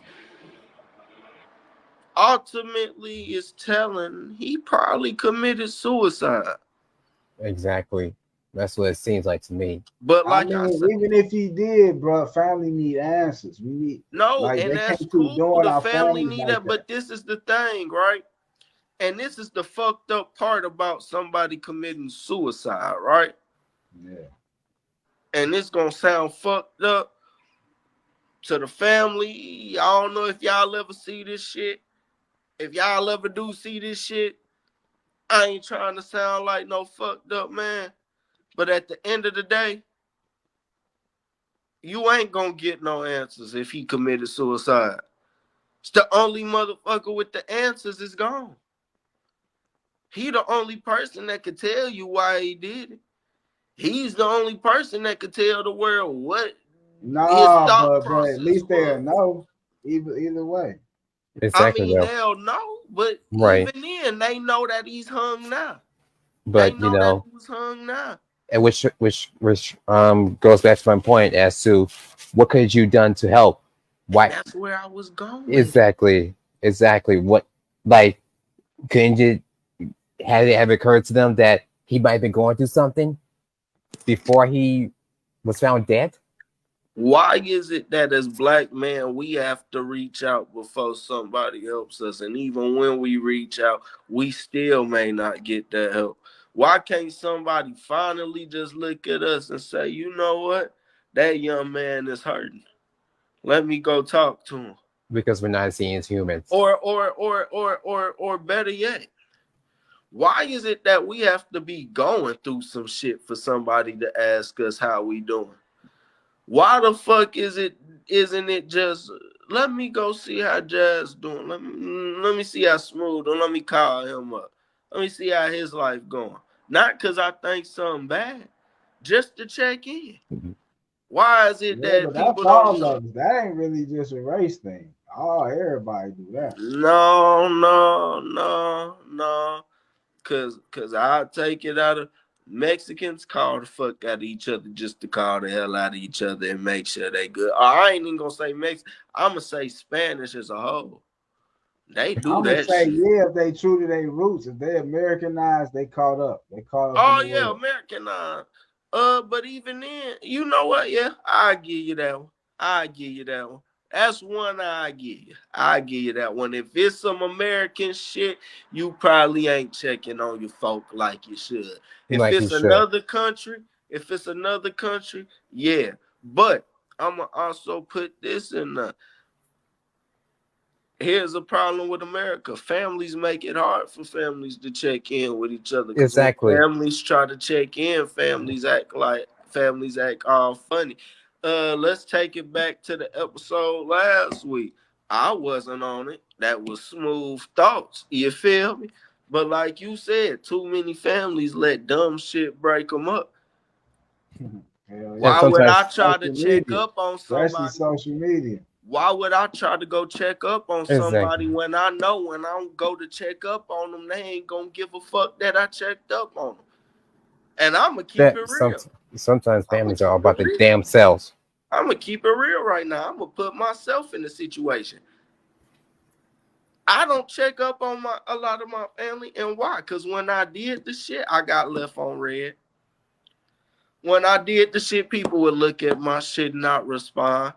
ultimately is telling he probably committed suicide. Exactly. That's what it seems like to me. But like I said, even if he did, bro, family need answers. We need and that's cool. The family need that. But this is the thing, right? And this is the fucked up part about somebody committing suicide, right? Yeah. And it's gonna sound fucked up to the family. I don't know if y'all ever see this shit. If y'all ever do see this shit, I ain't trying to sound like no fucked up man. But at the end of the day, you ain't gonna get no answers if he committed suicide. It's the only motherfucker with the answers is gone. He the only person that could tell you why he did it. He's the only person that could tell the world what his thought process at least they'll know. Either way. Exactly. I mean, they'll know, but right. Even then, they know that he's hung now. But they know that he was hung now. And which goes back to my point as to what could you done to help? Why? That's where I was going. Exactly. What, like, couldn't you had it ever occurred to them that he might have been going through something before he was found dead? Why is it that as black men we have to reach out before somebody helps us, and even when we reach out, we still may not get that help? Why can't somebody finally just look at us and say, you know what, that young man is hurting? Let me go talk to him. Because we're not seen as humans. Or better yet, why is it that we have to be going through some shit for somebody to ask us how we doing? Why the fuck isn't it just let me go see how Jazz doing? Let me see how Smooth, or let me call him up. Let me see how his life going. Not because I think something bad, just to check in. Why is it Yeah, that but that's people don't all know? of us. That ain't really just a race thing. Oh, everybody do that. No. Cause I'll take it out of Mexicans call the fuck out of each other just to call the hell out of each other and make sure they good. I ain't even gonna say Mexican. I'm gonna say Spanish as a whole. They do I'm gonna that say, shit. yeah, if they true to their roots, if they Americanized, they caught up. They caught up in Oh the yeah, world. American. But even then, you know what? Yeah, I give you that one. I give you that one. That's one I give you. I give you that one. If it's some American shit, you probably ain't checking on your folk like you should. If Like you it's should. another country, yeah. But I'ma also put this in the here's a problem with America. Families make it hard for families to check in with each other because when Exactly. families try to check in, families act all funny. Let's take it back to the episode last week. I wasn't on it. That was smooth thoughts. You feel me? But like you said, too many families let dumb shit break them up. Hell And Why yeah. would sometimes, I try to Social check media, up on especially somebody? social media. Why would I try to go check up on exactly. somebody when I know when I don't go to check up on them, they ain't gonna give a fuck that I checked up on them? And I'm gonna keep That it real. sometimes I'm gonna families are all keep it about their real. damn selves. I'm gonna keep it real right now. I'm gonna put myself in the situation. I don't check up on a lot of my family, and why? Because when I did the shit, I got left on red. When I did the shit, people would look at my shit and not respond.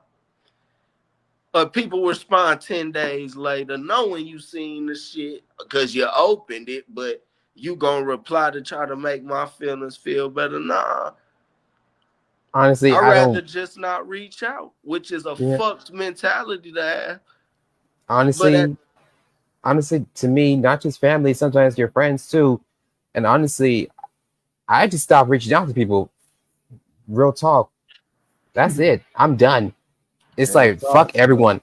People respond 10 days later, knowing you seen the shit because you opened it, but you gonna reply to try to make my feelings feel better. Nah, Honestly, I'd I rather don't. just not reach out, which is a Yeah. fucked mentality to have. But at, Honestly, to me, not just family, sometimes your friends too. And honestly, I just stopped reaching out to people. Real talk. That's it. I'm done. It's Real like talk. fuck everyone.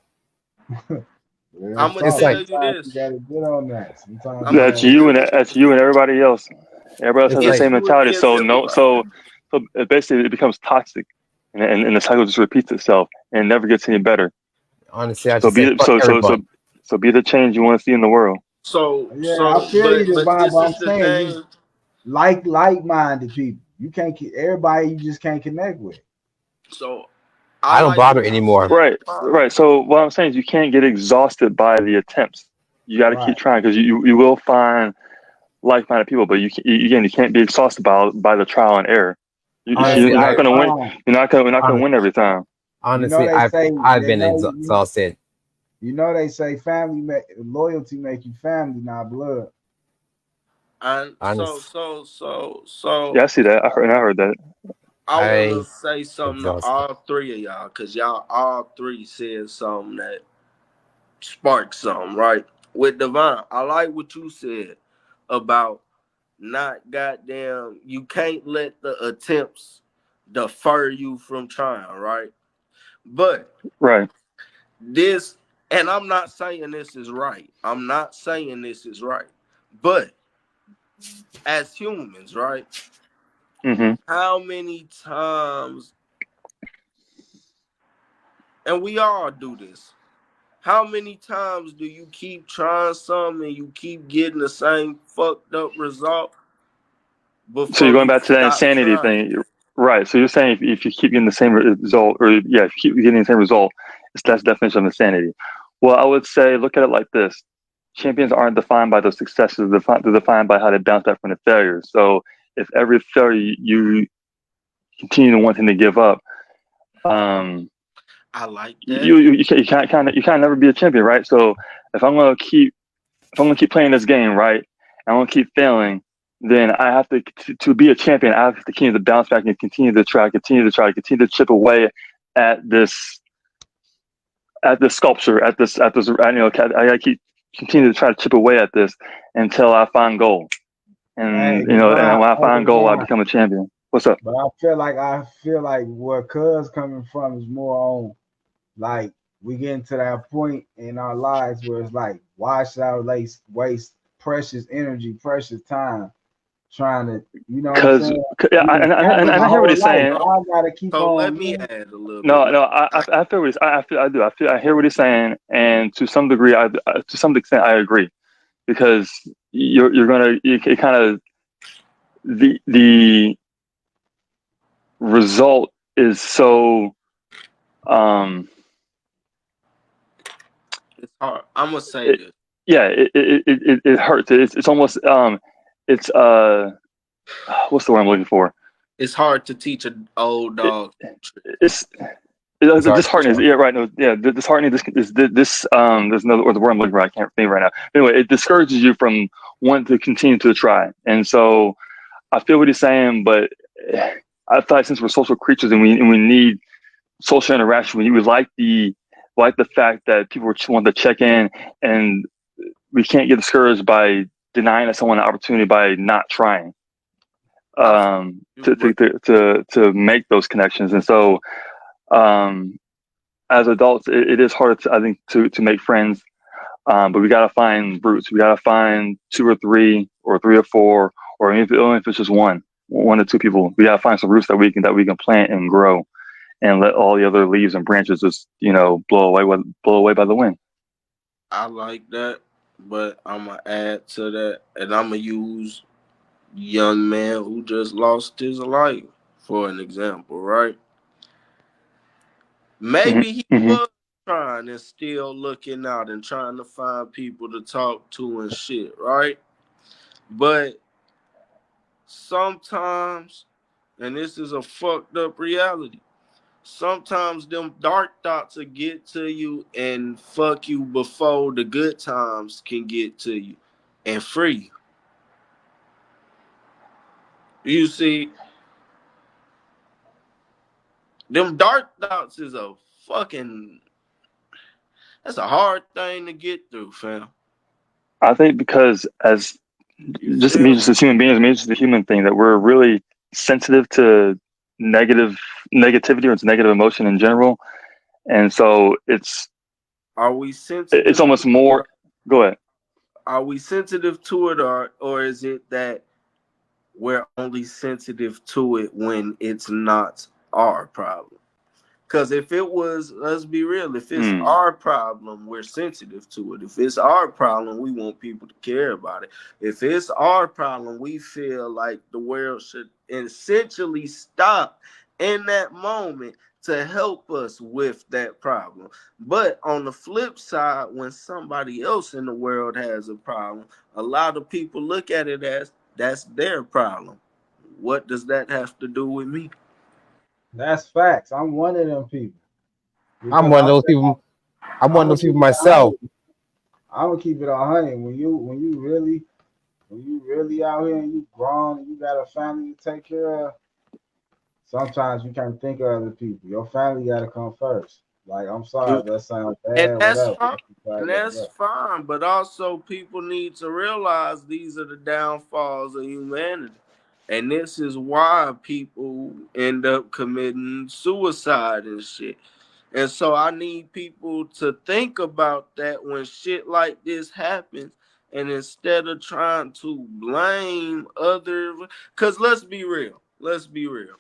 Real I'm gonna It's talk. like tell you Sometimes you this. gotta get on that. Sometimes I'm you gonna That's gotta. you tell and you that's this. you and everybody else. Everybody else it's has the It's like same you and mentality. me and So no, everybody. so it basically it becomes toxic, and the cycle just repeats itself and it never gets any better. honestly, I So just say fuck everyone. so be the change you want to see in the world. Yeah, I feel you, Divine, This but is I'm the saying you thing. like-minded people. You can't everybody. You just can't connect with. So I I don't like bother what you anymore. said. Right. So what I'm saying is you can't get exhausted by the attempts. You got to keep Right. trying because you will find like-minded people, but you can't be exhausted by the trial and error. Hey, Honestly, You're not hey, going to win. Ron. You're not going to hon- win every time. You know honestly, they say I've been exhausted. you know they say loyalty make you family, not blood. And Honest, Yeah, I see that. I heard that. I want to I say something to exhausted. all three of y'all because y'all all three said something that sparked something, right? With Devon, I like what you said about not goddamn, you can't let the attempts defer you from trying, right? But Right. this, and I'm not saying this is right. I'm not saying this is right. But as humans, right? Mm-hmm. How many times, and we all do this, how many times do you keep trying something and you keep getting the same fucked up result So you're before going you back to that stop insanity trying? thing, right? So you're saying if you keep getting the same result, or yeah, if you keep getting the same result, that's the definition of insanity. Well, I would say look at it like this: champions aren't defined by those successes. They're defined by how they bounce back from the failures. So if every failure you continue to want him to give up, I like that. you can't never be a champion, right? So if I'm gonna keep playing this game, right, and I'm gonna keep failing, then I have to be a champion. I have to continue to bounce back and continue to chip away at this sculpture, at this. I gotta continue to try to chip away at this until I find gold. Hey, And and when I find gold, I become a champion. What's up? But I feel like where Cuz coming from is more on like we getting to that point in our lives where it's like why should I waste precious energy, precious time trying to, you know what I'm Because saying? I hear what he's saying. I gotta keep So on. let me add a little bit. I feel what I hear what he's saying, and to some degree, to some extent, I agree, because it kind of the result is so It's hard. I'm gonna say this. Yeah, it hurts. It's almost it's what's the word I'm looking for? It's hard to teach an old dog. It's disheartening. Yeah, right. No, yeah, disheartening. There's another or the word I'm looking for. I can't think right now. Anyway, it discourages you from wanting to continue to try. And so I feel what he's saying, but I thought since we're social creatures and we need social interaction, we would like the fact that people want to check in, and we can't get discouraged by denying someone an opportunity by not trying to make those connections. And so as adults, it is hard I think to make friends, but we got to find roots. We got to find 2 or 3 or 3 or 4, or only if it's just one or 2 people. We got to find some roots that we can plant and grow, and let all the other leaves and branches just blow away by the wind. I like that, but I'm gonna add to that, and I'm gonna use young man who just lost his life for an example, right? Maybe he was trying and still looking out and trying to find people to talk to and shit, right? But sometimes, and this is a fucked up reality, sometimes them dark thoughts will get to you and fuck you before the good times can get to you and free you. You see, them dark thoughts is a fucking, that's a hard thing to get through, fam. I think because as just as human beings, maybe it's just a human thing that we're really sensitive to negativity or it's negative emotion in general, and so are we sensitive? It's almost more. Go ahead. Are we sensitive to it, or is it that we're only sensitive to it when it's not our problem? Because if it was, let's be real, if it's our problem, we're sensitive to it. If it's our problem, we want people to care about it. If it's our problem, we feel like the world should essentially stop in that moment to help us with that problem. But on the flip side, when somebody else in the world has a problem, a lot of people look at it as that's their problem. What does that have to do with me? That's facts. I'm one of them people. I'm one of those people. I'm one of those people myself. I'm gonna keep it 100. When you really out here and you grown and you got a family to take care of, sometimes you can't think of other people. Your family gotta come first. Like, I'm sorry, that sounds bad. And that's whatever. fine. And that's fine. But also people need to realize these are the downfalls of humanity. And this is why people end up committing suicide and shit. And so I need people to think about that when shit like this happens. And instead of trying to blame others, because let's be real. Let's be real.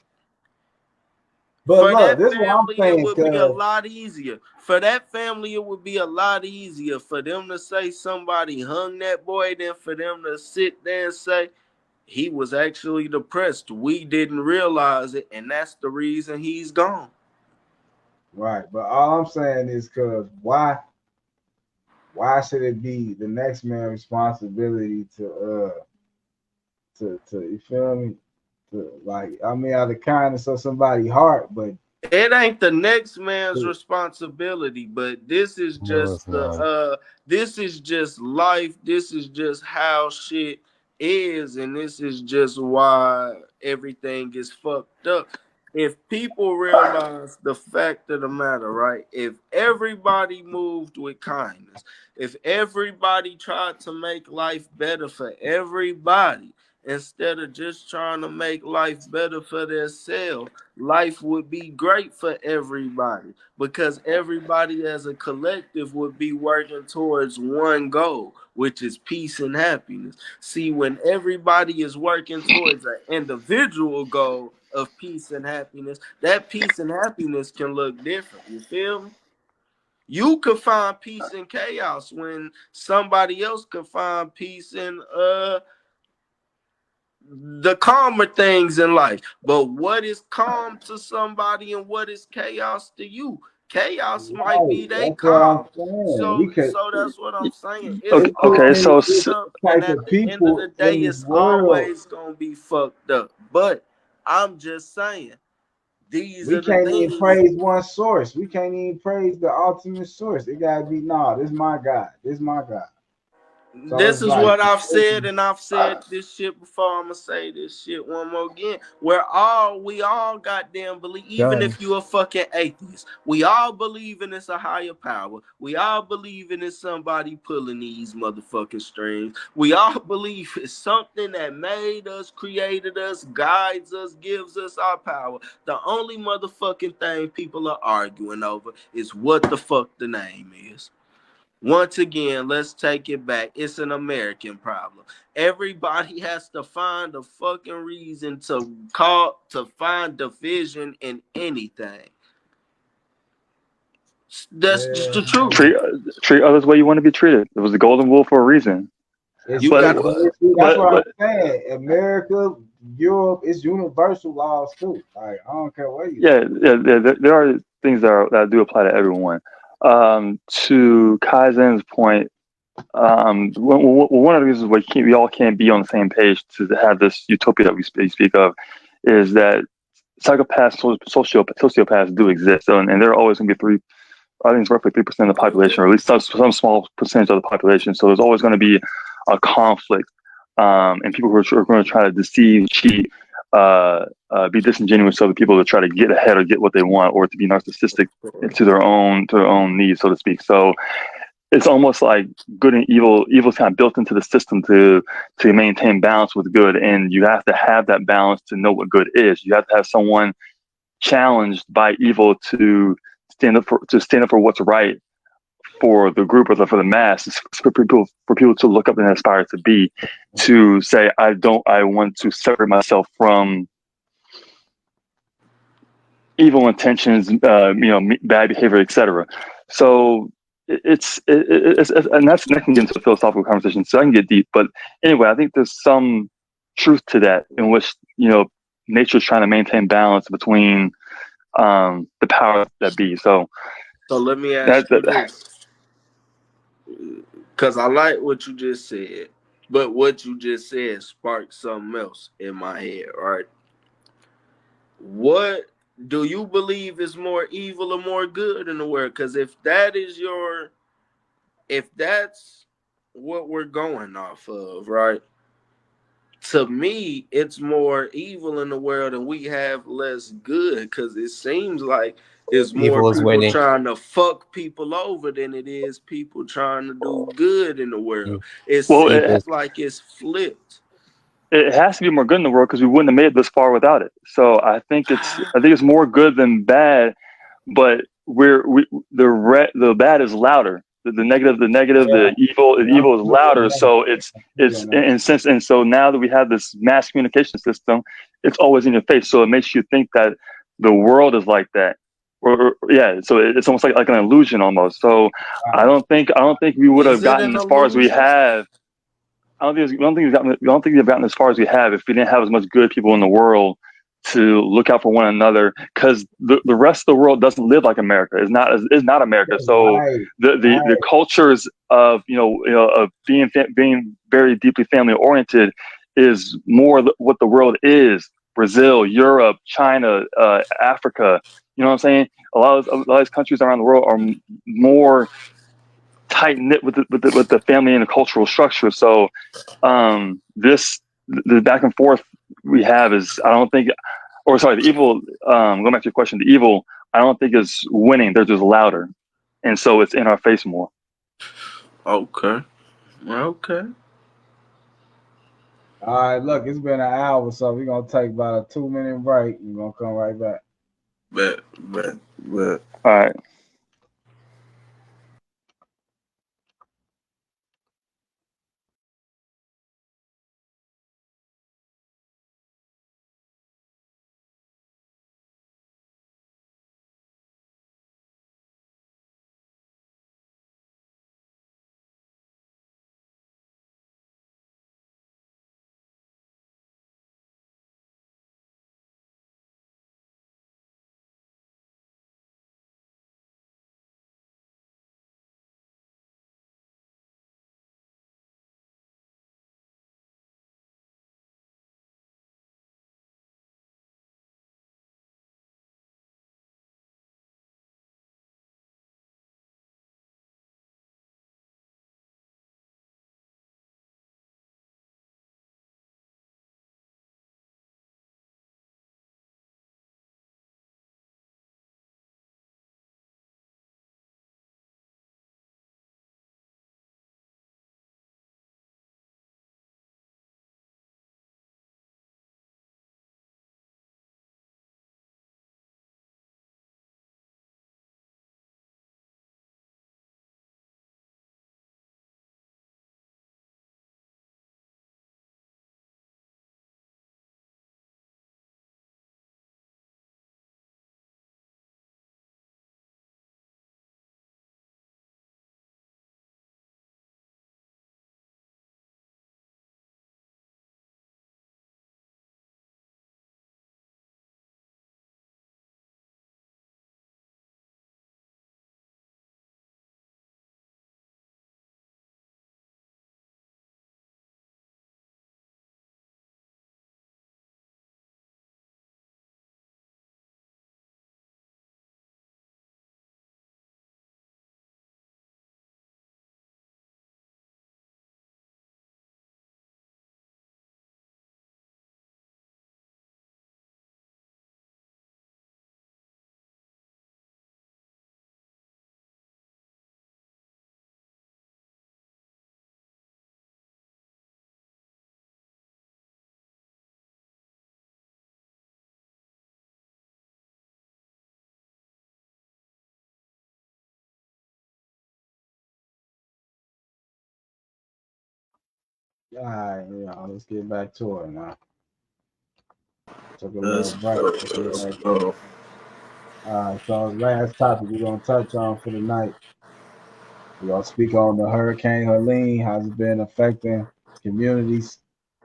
But for look, that this is what I'm family, saying. it would be a lot easier. For that family, it would be a lot easier for them to say somebody hung that boy than for them to sit there and say he was actually depressed. We didn't realize it, and that's the reason he's gone. Right, but all I'm saying is because why why should it be the next man's responsibility to you feel me? To, like, I mean, out of the kindness of somebody's heart, but it ain't the next man's responsibility, but this is No, just it's not. this is just life. This is just how shit is, and this is just why everything is fucked up. If people realize the fact of the matter, right? If everybody moved with kindness, if everybody tried to make life better for everybody instead of just trying to make life better for themselves, life would be great for everybody because everybody as a collective would be working towards one goal, which is peace and happiness. See, when everybody is working towards an individual goal of peace and happiness, that peace and happiness can look different. You feel me? You could find peace in chaos when somebody else could find peace in the calmer things in life. But what is calm to somebody and what is chaos to you? Chaos might right, be they that's what I'm calm. saying. So We could that's what I'm saying. It's it's too Okay, all many so fucked up. And type at of the end of people the day, in this it's world. always gonna be fucked up. But I'm just saying, these We are the can't even things. praise one source. We can't even praise the ultimate source. It gotta be this is my God. This is my God. So This it's is like what I've said, and I've said this shit before. I'm gonna say this shit one more again. We all goddamn believe, even Done. if you a fucking atheist, we all believe in it's a higher power. We all believe in it's somebody pulling these motherfucking strings. We all believe it's something that made us, created us, guides us, gives us our power. The only motherfucking thing people are arguing over is what the fuck the name is. Once again, let's take it back. It's an American problem. Everybody has to find a fucking reason to find division in anything. That's just yeah, the truth. treat others the way you want to be treated. It was the golden rule for a reason. it's, You But got it's, to it's that's but what I'm but saying. America, Europe, it's universal laws too. Like I don't care where you yeah, at. there are things that do apply to everyone. To Kaizen's point, one of the reasons why we all can't be on the same page to have this utopia that we speak of is that psychopaths, sociopaths do exist, so, and there are always going to be I think it's roughly 3% of the population, or at least some small percentage of the population. So there's always going to be a conflict, and people who are going to try to deceive, cheat, be disingenuous to other people to try to get ahead or get what they want, or to be narcissistic to their own needs, so to speak. So it's almost like good and evil. Evil's kind of built into the system to maintain balance with good, and you have to have that balance to know what good is. You have to have someone challenged by evil to stand up for what's right for the group or for the mass, for people to look up and aspire to be, to say I want to separate myself from evil intentions, bad behavior, etc. So it's and that's that can get into a philosophical conversation, so I can get deep. But anyway, I think there's some truth to that, in which nature's trying to maintain balance between the power that be. So let me ask that, you that this, because I like what you just said, but what you just said sparked something else in my head, right? What do you believe is more evil or more good in the world? Because if that's what we're going off of, right? To me, it's more evil in the world and we have less good, because it seems like it's more Evil is people winning. trying to fuck people over than it is people trying to do good in the world. It well, seems Evil. like it's flipped. it has to be more good in the world because we wouldn't have made it this far without it. So I think it's more good than bad, but the bad is louder. The negative, Yeah, the yeah, evil is louder. So yeah, it's in sense, and so now that we have this mass communication system, it's always in your face. So it makes you think that the world is like that. Yeah, so it's almost like an illusion almost. So I don't think we would have Is it an gotten as far as we illusion? have. I don't think we've gotten as far as we have if we didn't have as much good people in the world to look out for one another, because the rest of the world doesn't live like America. It's not America. So Right, the cultures of of being very deeply family oriented is more what the world is. Brazil, Europe, China, Africa. You know what I'm saying? A lot of these countries around the world are more tight knit with the family and the cultural structure. So the back and forth we have is, I don't think, or sorry, the evil, going back to your question, the evil, I don't think is winning. They're just louder. And so it's in our face more. Okay. Okay. All right, look, it's been an hour, so we're gonna take about a 2-minute break. We're gonna come right back. Bet. All right. All right, let's get back to it now. Took a little Let's break. go. Let's get Let's back to go. it. All right, so last topic we're gonna touch on for the night. We're gonna speak on the Hurricane Helene, how's it been affecting communities.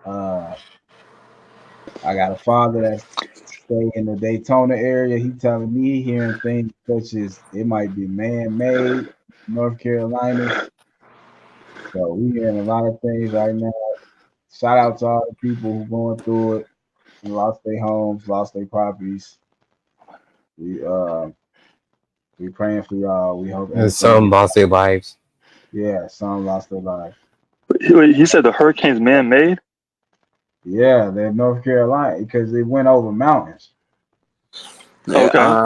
Uh, I got a father that's stay in the Daytona area. He telling me he hearing things such as it might be man-made, North Carolinas. So we hearing a lot of things right now. Shout out to all the people who going through it and lost their homes, lost their properties. We praying for y'all. We hope And everything. some lost their lives. Yeah, some lost their lives. He said the hurricane's man-made? Yeah, they're North Carolina because it went over mountains. Yeah, Okay.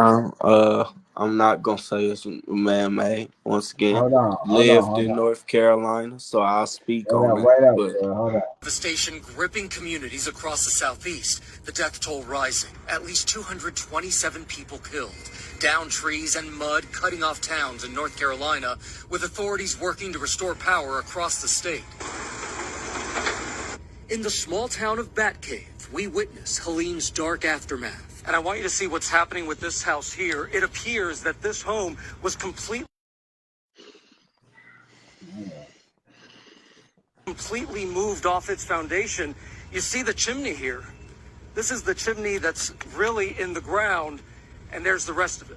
I'm not gonna say it's man-made. Once again, Hold on. lived in North Carolina, so I'll speak on it. Wait up, But hold on. Devastation gripping communities across the southeast. The death toll rising. At least 227 people killed. Downed trees and mud cutting off towns in North Carolina, with authorities working to restore power across the state. In the small town of Batcave, we witness Helene's dark aftermath. And I want you to see what's happening with this house here. It appears that this home was completely moved off its foundation. You see the chimney here. This is the chimney that's really in the ground, and there's the rest of it.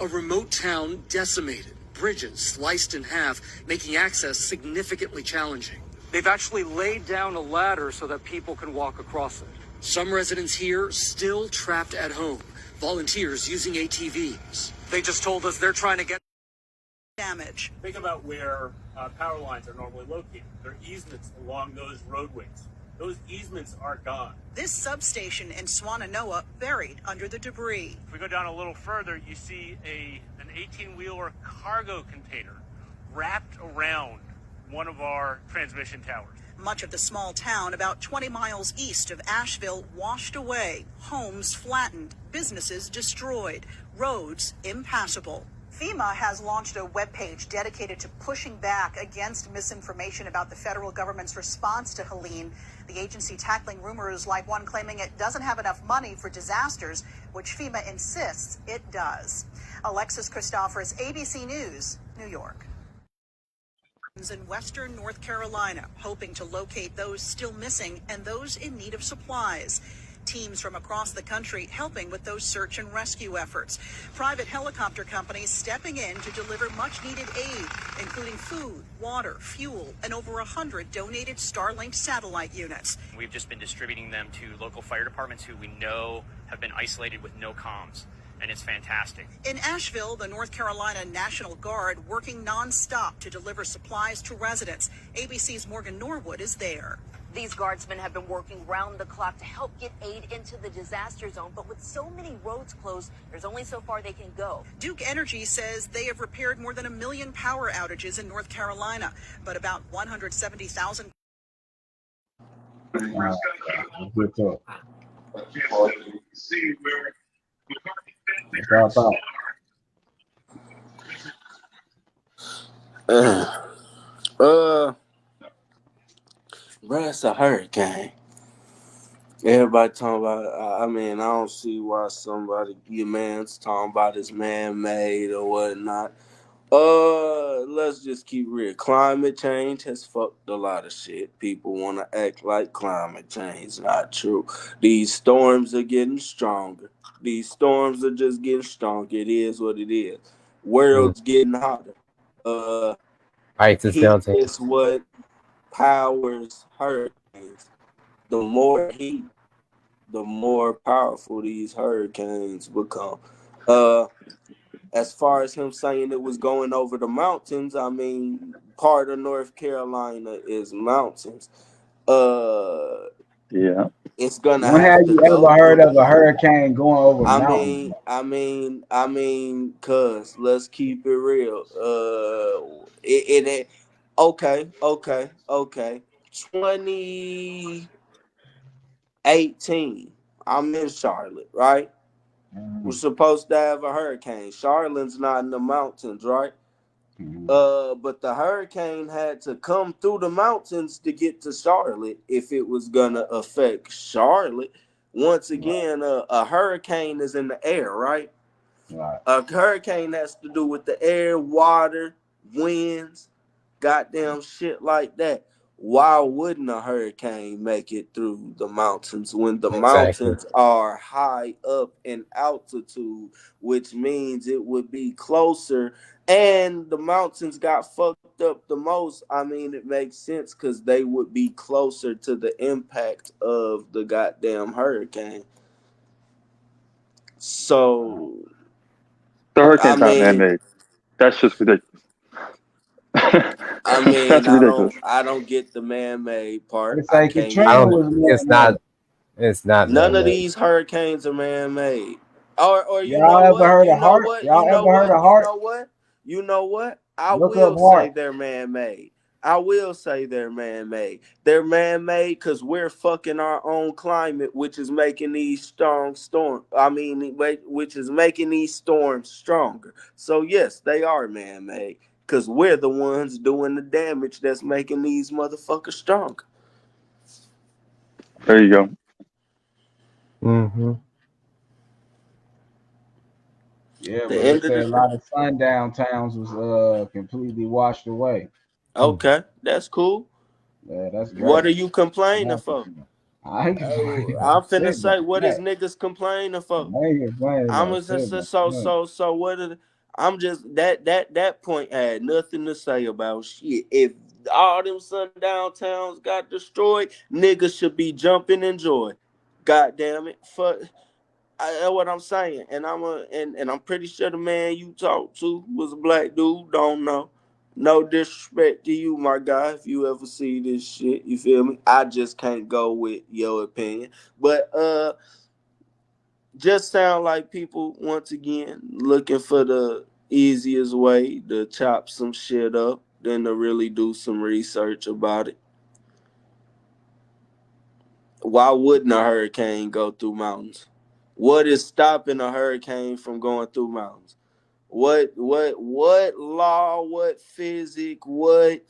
A remote town decimated, bridges sliced in half, making access significantly challenging. They've actually laid down a ladder so that people can walk across it. Some residents here still trapped at home, volunteers using ATVs. They just told us they're trying to get damage. Think about where power lines are normally located. There are easements along those roadways. Those easements are gone. This substation in Swannanoa buried under the debris. If we go down a little further, you see an 18-wheeler cargo container wrapped around one of our transmission towers. Much of the small town, about 20 miles east of Asheville, washed away. Homes flattened, businesses destroyed, roads impassable. FEMA has launched a webpage dedicated to pushing back against misinformation about the federal government's response to Helene. The agency tackling rumors like one claiming it doesn't have enough money for disasters, which FEMA insists it does. Alexis Christophorus, ABC News, New York. In western North Carolina, hoping to locate those still missing and those in need of supplies. Teams from across the country helping with those search and rescue efforts. Private helicopter companies stepping in to deliver much needed aid, including food, water, fuel, and over 100 donated Starlink satellite units. We've just been distributing them to local fire departments who we know have been isolated with no comms. And it's fantastic. In Asheville, the North Carolina National Guard working nonstop to deliver supplies to residents. ABC's Morgan Norwood is there. These guardsmen have been working round the clock to help get aid into the disaster zone, but with so many roads closed, there's only so far they can go. Duke Energy says they have repaired more than 1 million power outages in North Carolina, but about 170,000. Good talk. What's our thought? Bro, it's a hurricane. Everybody talking about. I mean, I don't see why your man's talking about it's man-made or whatnot. Let's just keep real. Climate change has fucked a lot of shit. People want to act like climate change is not true. These storms are getting stronger. These storms are just getting stronger. It is what it is. World's getting hotter. Heat is what powers hurricanes. The more heat, the more powerful these hurricanes become. As far as him saying it was going over the mountains, I mean, part of North Carolina is mountains. Yeah. It's gonna When have you ever heard of a hurricane going over mountains? I mean, cuz let's keep it real. Okay. 2018, I'm in Charlotte, right? We're supposed to have a hurricane. Charlotte's not in the mountains, right? But the hurricane had to come through the mountains to get to Charlotte if it was gonna affect Charlotte. Once again, a hurricane is in the air, right? Right. A hurricane has to do with the air, water, winds, goddamn shit like that. Why wouldn't a hurricane make it through the mountains when the mountains are high up in altitude, which means it would be closer, and the mountains got fucked up the most? I mean, it makes sense because they would be closer to the impact of the goddamn hurricane. So the hurricane's not man-made. That's just ridiculous. I mean, that's ridiculous. I don't get the man-made part. It's not. None of these hurricanes are man-made. Or you y'all know ever what? heard You of know Hart? what? Y'all You know ever heard what? of Hart? You know what? You know what? I Look will up say Hart. they're man-made. I will say they're man-made. They're man-made because we're fucking our own climate, which is making these which is making these storms stronger. So yes, they are man-made because we're the ones doing the damage that's making these motherfuckers stronger. There you go. Mm-hmm. Yeah, but they said a lot of sundown towns was completely washed away. Okay, that's cool. Yeah, that's great. What are you complaining for? I ain't complaining I'm about finna sitting say on what is that. niggas complaining for. I ain't complaining I'm about gonna sitting say on that. so what is, I'm just that point I had nothing to say about shit. If all them sundown towns got destroyed, niggas should be jumping in joy. God damn it. That's what I'm saying. And I'm pretty sure the man you talked to was a black dude. Don't know. No disrespect to you, my guy, if you ever see this shit. You feel me? I just can't go with your opinion. But just sound like people once again looking for the easiest way to chop some shit up than to really do some research about it. Why wouldn't a hurricane go through mountains? What is stopping a hurricane from going through mountains? What law, what physics, what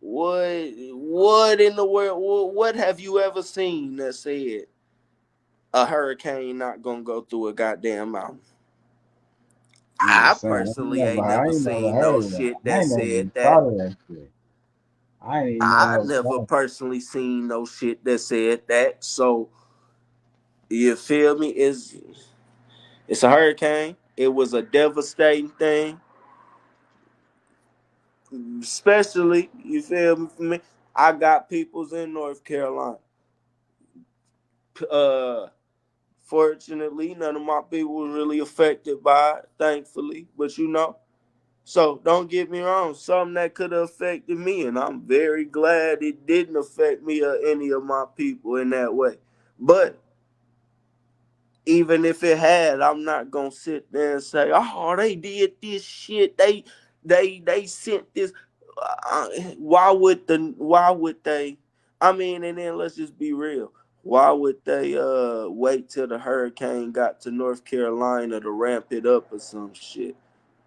in the world, what have you ever seen that said a hurricane not gonna go through a goddamn mountain? I'm I just saying, personally ain't I never ain't never seen heard no of that. shit I that ain't never said even that. thought of that shit. I ain't even know I that was never possible. personally seen no shit that said that. So you feel me? It's a hurricane. It was a devastating thing. Especially, you feel me, for me. I got peoples in North Carolina. Uh Fortunately, none of my people was really affected by it, thankfully. But so don't get me wrong, something that could have affected me, and I'm very glad it didn't affect me or any of my people in that way. But even if it had, I'm not gonna sit there and say, "Oh, they did this shit. They sent this." Why would they? I mean, and then let's just be real. Why would they wait till the hurricane got to North Carolina to ramp it up or some shit?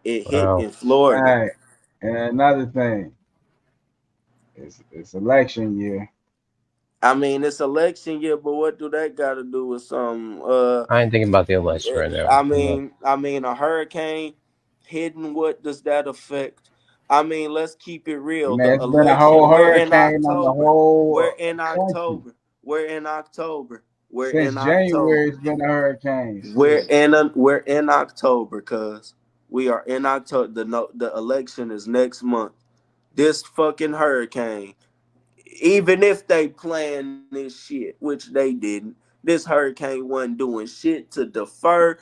It hit Well, in Florida. Hey, and another thing, it's election year. I mean, it's election year, but what do that got to do with some? I ain't thinking about the election right now. I mean, a hurricane hitting. What does that affect? I mean, let's keep it real. Man, The it's been a whole election. We're in hurricane on the October. We're whole in country. October. We're in October. We're Since in January, October. it's been a hurricane. Shit. We're in October, cuz we are in October. The election is next month. This fucking hurricane, even if they planned this shit, which they didn't, this hurricane wasn't doing shit to defer.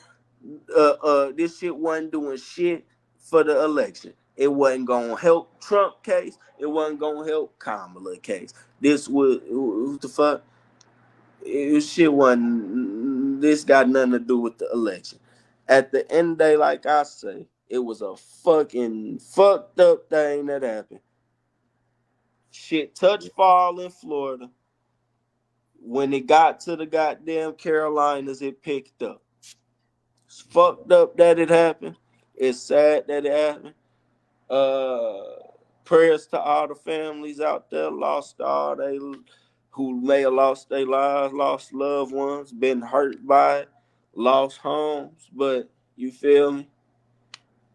This shit wasn't doing shit for the election. It wasn't gonna help Trump case. It wasn't gonna help Kamala case. This was what the fuck. Shit wasn't. This got nothing to do with the election. At the end of the day, like I say, it was a fucking fucked up thing that happened. Shit touched fall in Florida. When it got to the goddamn Carolinas, it picked up. It's fucked up that it happened. It's sad that it happened. Uh, Prayers to all the families out there lost all they, who may have lost their lives, lost loved ones, been hurt by it, lost homes. But you feel me?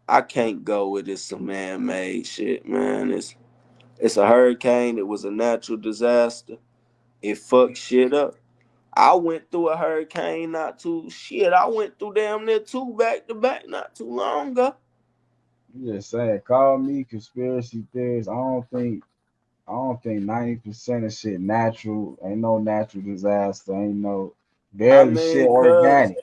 I can't go with this some man-made shit, man. It's a hurricane. It was a natural disaster. It fucked shit up. I went through a hurricane not too shit. I went through damn near two back to back not too long ago. I'm just saying, call me conspiracy theorist. I don't think 90% of shit natural. Ain't no natural disaster. Ain't no I barely shit mean, cuz, organic.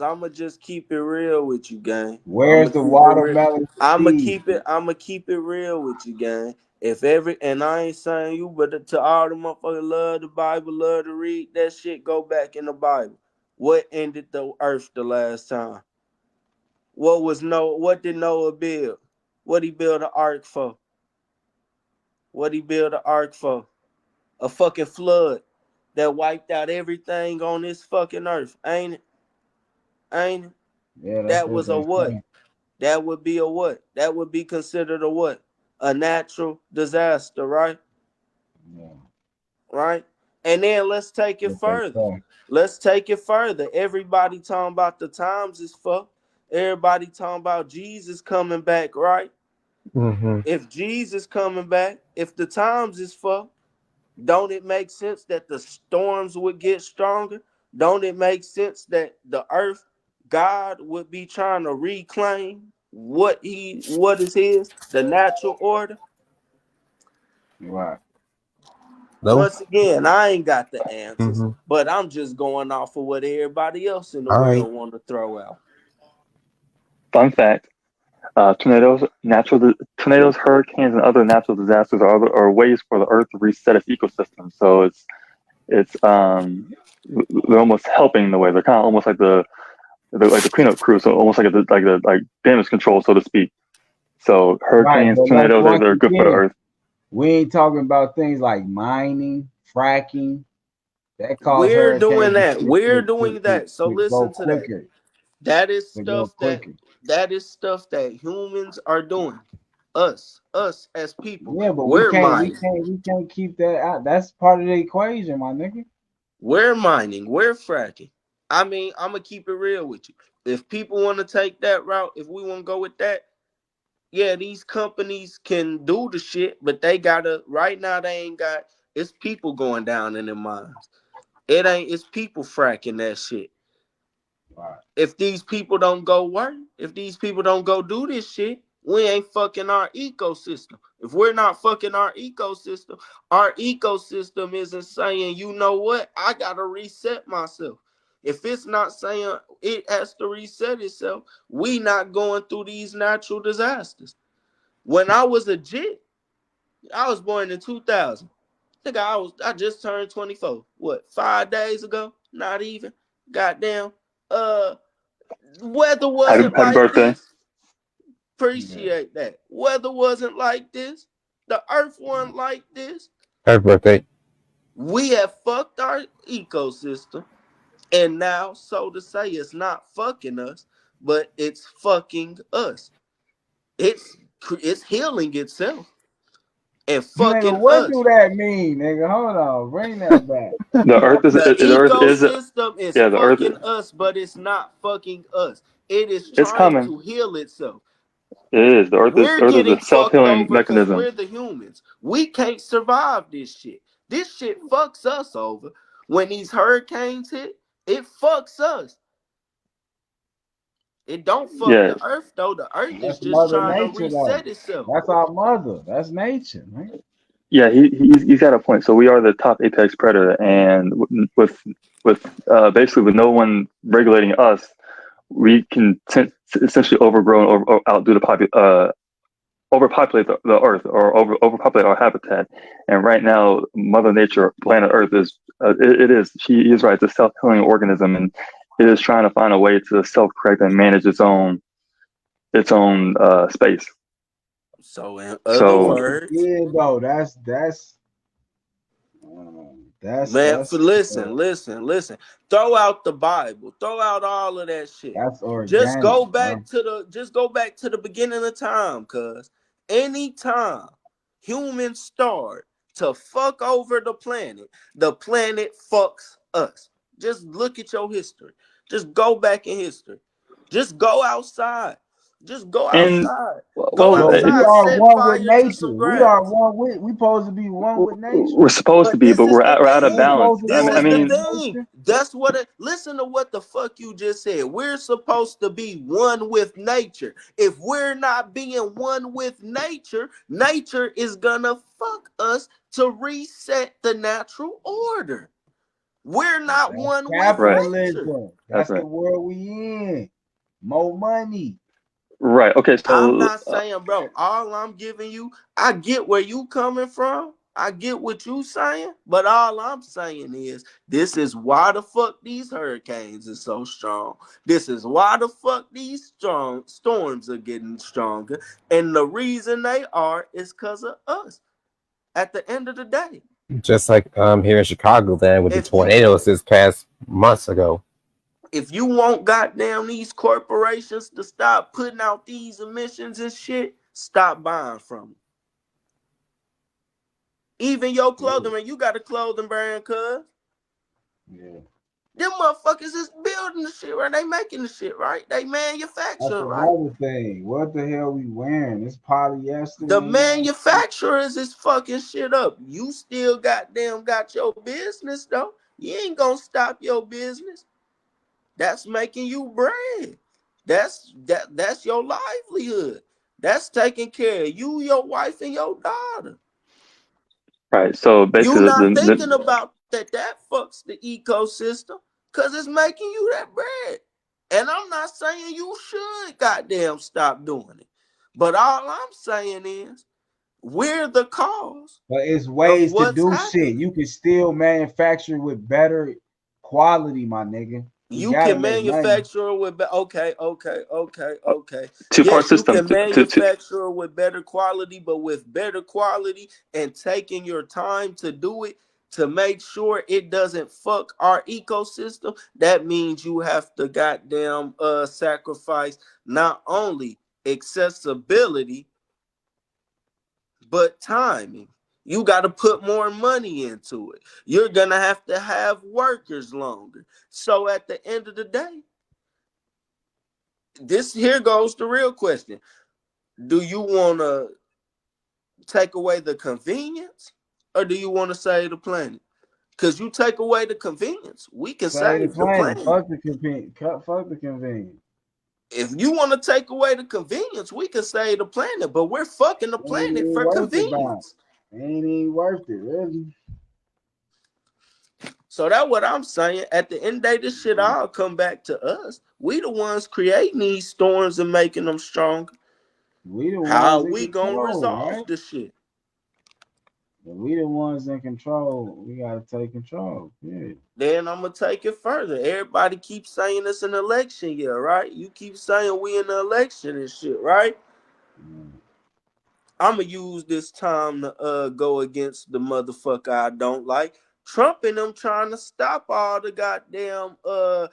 I'ma just keep it real with you, gang. I'ma Where's the keep it real. watermelon seeds? I'ma keep it real with you, gang. If every and I ain't saying you, but to all the motherfuckers love the Bible, love to read that shit, go back in the Bible. What ended the earth the last time? What did Noah build? What he build an ark for? What he build an ark for? A fucking flood that wiped out everything on this fucking earth. Ain't it? Ain't it? Yeah, that's That what was a they what? say. That would be a what? That would be considered a what? A natural disaster, right? Yeah, Right? And then let's take it what they further. say. Let's take it further. Everybody talking about the times is fucked. Everybody talking about Jesus coming back, right? Mm-hmm. If Jesus coming back, if the times is fucked, Don't it make sense that the storms would get stronger? Don't it make sense that the earth, God would be trying to reclaim what is his, the natural order? Right. No. Once again, I ain't got the answers, Mm-hmm. but I'm just going off of what everybody else in the All right. world want to throw out. Fun fact: tornadoes, hurricanes, and other natural disasters are ways for the Earth to reset its ecosystem. So it's they're almost helping in the way. They're kind of almost like the cleanup crew, so almost like damage control, so to speak. So Right, hurricanes, but like tornadoes, once they're good for the again, Earth. we ain't talking about things like mining, fracking that cause We're doing hurricanes that. We're doing that. So to go listen to that. quicker, That is to go stuff quicker. that humans are doing. Us as people. Yeah, but We're mining. we can't keep that out. That's part of the equation, my nigga. We're mining. We're fracking. I mean, I'm gonna keep it real with you. If people want to take that route, if we want to go with that, yeah, these companies can do the shit, but they gotta. Right now, they ain't got. It's people going down in their mines. It ain't. It's people fracking that shit. Right. If these people don't go work, if these people don't go do this shit, we ain't fucking our ecosystem. If we're not fucking our ecosystem isn't saying, you know what, I gotta reset myself. If it's not saying it has to reset itself, we not going through these natural disasters. When I was a jit, I was born in 2000. I just turned 24. What, 5 days ago? Not even. Goddamn. Weather wasn't Happy like birthday! this. Appreciate that. Weather wasn't like this. The earth wasn't like this. Happy birthday. We have fucked our ecosystem. And now, so to say, it's not fucking us, but it's fucking us. It's healing itself and Nigga, fucking what do us. that mean, nigga? Hold on, bring that back. The The Earth is ecosystem is yeah, the Earth fucking us, but it's not fucking us. It is it's trying coming. to heal itself. It is. We're The Earth is getting a self fucked healing over because mechanism. we're the humans. We can't survive this shit. This shit fucks us over. When these hurricanes hit, it fucks us. It don't fuck Yeah, the earth though. The earth is That's just Mother trying to Nature, though. reset itself. That's our mother. That's nature, man. yeah. He's got a point. So we are the top apex predator, and basically with no one regulating us, we can essentially overgrow or outdo overpopulate the earth or overpopulate our habitat. And right now, Mother Nature, planet Earth, is it is. She is right. It's a self-healing organism, and it is trying to find a way to self-correct and manage its own space. So in other So words, Yeah, though. man, for Uh, listen. Throw out the Bible. Throw out all of that shit. that's Just organic, go bro. back to the beginning of time, cuz anytime humans start to fuck over the planet fucks us. Just look at your history. Just go back in history. Just go outside. Just go and outside. Go well, But we outside, are set one with fire to nature. some We are grass. one with. We supposed to be one with nature. we're supposed to But be, this but is the we're out of We ain't thing. balance. supposed to I This mean, I go is the mean against thing. nature. That's what listen to what the fuck you just said. We're supposed to be one with nature. If we're not being one with nature, nature is gonna fuck us to reset the natural order. We're not That's one with right, nature. capitalism. that's That's the right, world we in. More money. right. Okay, I'm so not saying, bro, all I'm giving you, I get where you coming from. I get what you saying, but all I'm saying is this is why the fuck these hurricanes are so strong. This is why the fuck these strong storms are getting stronger. And the reason they are is because of us at the end of the day. Just like here in Chicago, then with the If you tornadoes this past months ago. if you want goddamn these corporations to stop putting out these emissions and shit, stop buying from them. Even your clothing, man, you got a clothing brand, cuz. Yeah. Them motherfuckers is building the shit, right? They making the shit, right? They That's manufacturing, right? another thing. What the hell we wearing? It's polyester The in that shit. manufacturers is fucking shit up. You still goddamn got your business though. You ain't gonna stop your business. That's making you bread. That's your livelihood. That's taking care of you, your wife, and your daughter. Right. So You basically, not thinking about that. That fucks the ecosystem because it's making you that bread. And I'm not saying you should goddamn stop doing it. But all I'm saying is we're the cause But it's of ways to what's do shit. happening. You can still manufacture with better quality, my nigga. We You gotta can make money. manufacture with okay. two-part Yes, you system. can manufacture with better quality, but with better quality and taking your time to do it to make sure it doesn't fuck our ecosystem. That means you have to goddamn sacrifice not only accessibility but timing. You got to put more money into it. You're going to have workers longer. So at the end of the day, this here goes the real question. Do you want to take away the convenience or do you want to save the planet? Because you take away the convenience, we can Save the save the planet. planet. Fuck the convenience. Fuck the convenience. If you want to take away the convenience, we can save the planet, but we're fucking the Ain't planet even for worth it, Bob. convenience. Ain't even worth it, really. So that's what I'm saying. At the end of the day, this shit all come back to us. We the ones creating these storms and making them stronger. We the How ones are in we gonna control, resolve right? this shit? If we the ones in control, we gotta take control. Yeah. Then I'm gonna take it further. Everybody keeps saying it's an election year, right? You keep saying we in the election and shit, right? I'm gonna use this time to go against the motherfucker I don't like. Trump and them trying to stop all the goddamn the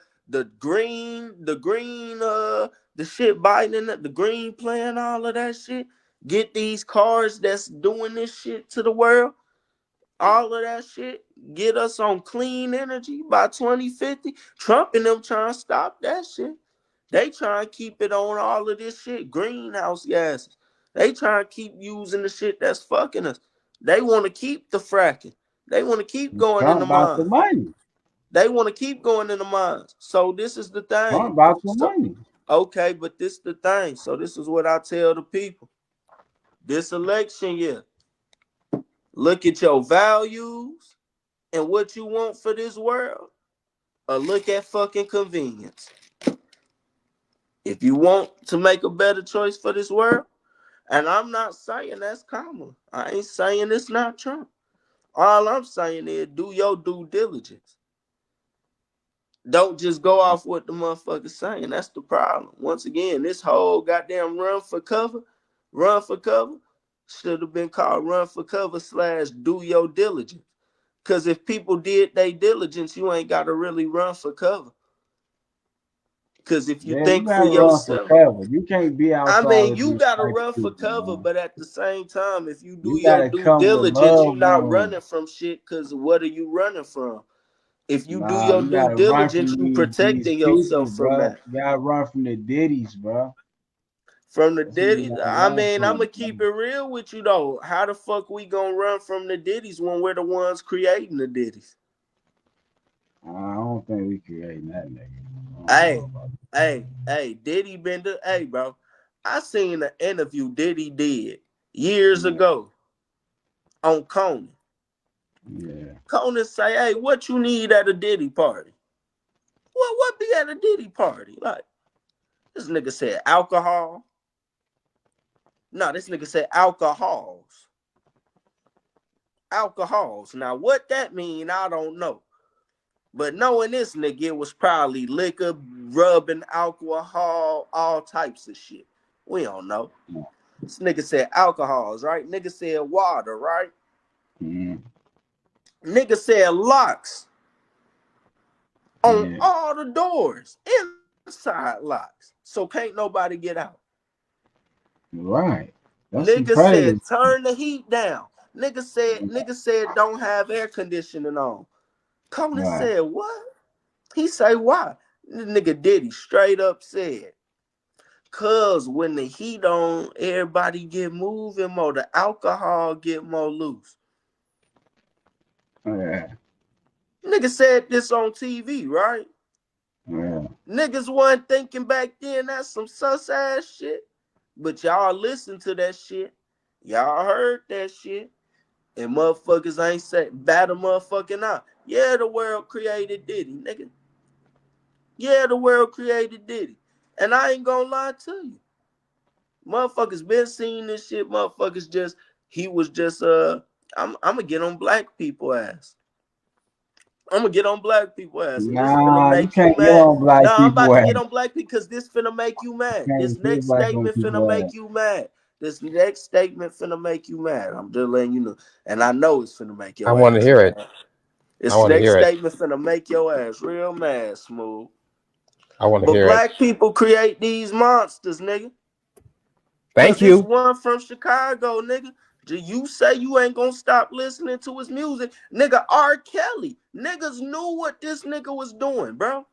shit Biden and the green plan, all of that shit. Get these cars that's doing this shit to the world. All of that shit. Get us on clean energy by 2050. Trump and them trying to stop that shit. They trying to keep it on all of this shit. Greenhouse gases. They trying to keep using the shit that's fucking us. They want to keep the fracking. They want to keep going in Trump the about the mines. money. They want to keep going in the mines. So this is the Trump thing. about the So money. okay, but this is the thing. So this is what I tell the people. This election year, look at your values and what you want for this world, or look at fucking convenience. If you want to make a better choice for this world, and I'm not saying that's Kamala. I ain't saying it's not Trump. All I'm saying is do your due diligence. Don't just go off what the motherfucker's saying. That's the problem. Once again, this whole goddamn run for cover, should have been called run for cover / do your diligence. Because if people did their diligence, you ain't got to really run for cover. Because if you Yeah, you think for gotta run for yourself, cover. You can't be I outside mean, with you these gotta type run of for people, cover, man. but at the same time, if you do You your gotta due come with diligence, loved you're not ones. running from shit. Cause what are you running from? If you do Nah, your you due gotta run diligence, from you these protecting people, yourself from bro. that. You gotta run from the ditties, bro. From the That's who you ditties. gotta I run mean, I'm from, gonna bro. keep it real with you though. How the fuck we gonna run from the ditties when we're the ones creating the ditties? I don't think we creating that nigga. I don't know Hey, about hey, Diddy Bender. Hey, bro. I seen an interview Diddy did years that. ago on Conan. Yeah. Conan say, hey, what you need at a Diddy party? What be at a Diddy party? Like, this nigga said alcohol. No, this nigga said alcohols. Alcohols. Now, what that mean, I don't know. But knowing this nigga, it was probably liquor, rubbing, alcohol, all types of shit. We don't know. This nigga said alcohols, right? Nigga said water, right? Nigga said locks on Yeah. all the doors, inside locks. So can't nobody get out. Right. That's some Nigga said crazy. turn the heat down. Nigga said don't have air conditioning on. Conan Right. said what? He say, why? This nigga Diddy straight up said, cause when the heat on, everybody get moving more. The alcohol get more loose. Yeah. Nigga said this on TV, right? Yeah. Niggas wasn't thinking back then that's some sus ass shit. But y'all listen to that shit. Y'all heard that shit. And motherfuckers ain't say bat a motherfucking eye. Yeah, the world created Diddy, nigga. Yeah, the world created Diddy. And I ain't gonna lie to you. Motherfuckers been seeing this shit. Motherfuckers just, he was just I'm gonna get on black people ass. I'm gonna get on black people ass, and this finna Nah, you make you can't get mad. on black Nah, I'm about people to ass. get on black people because this finna make you mad. Can't This get next black on statement finna people ass. make you mad. This next statement finna make you mad. I'm just letting you know, and I know it's finna make I your want to ass hear it. mad. I This want to next hear it. statement finna make your ass real mad, Smooth. I want to But hear it. black people create these monsters, nigga. Cause Thank this you. one from Chicago, nigga. Do you say you ain't gonna stop listening to his music? Nigga, R. Kelly. Niggas knew what this nigga was doing, bro.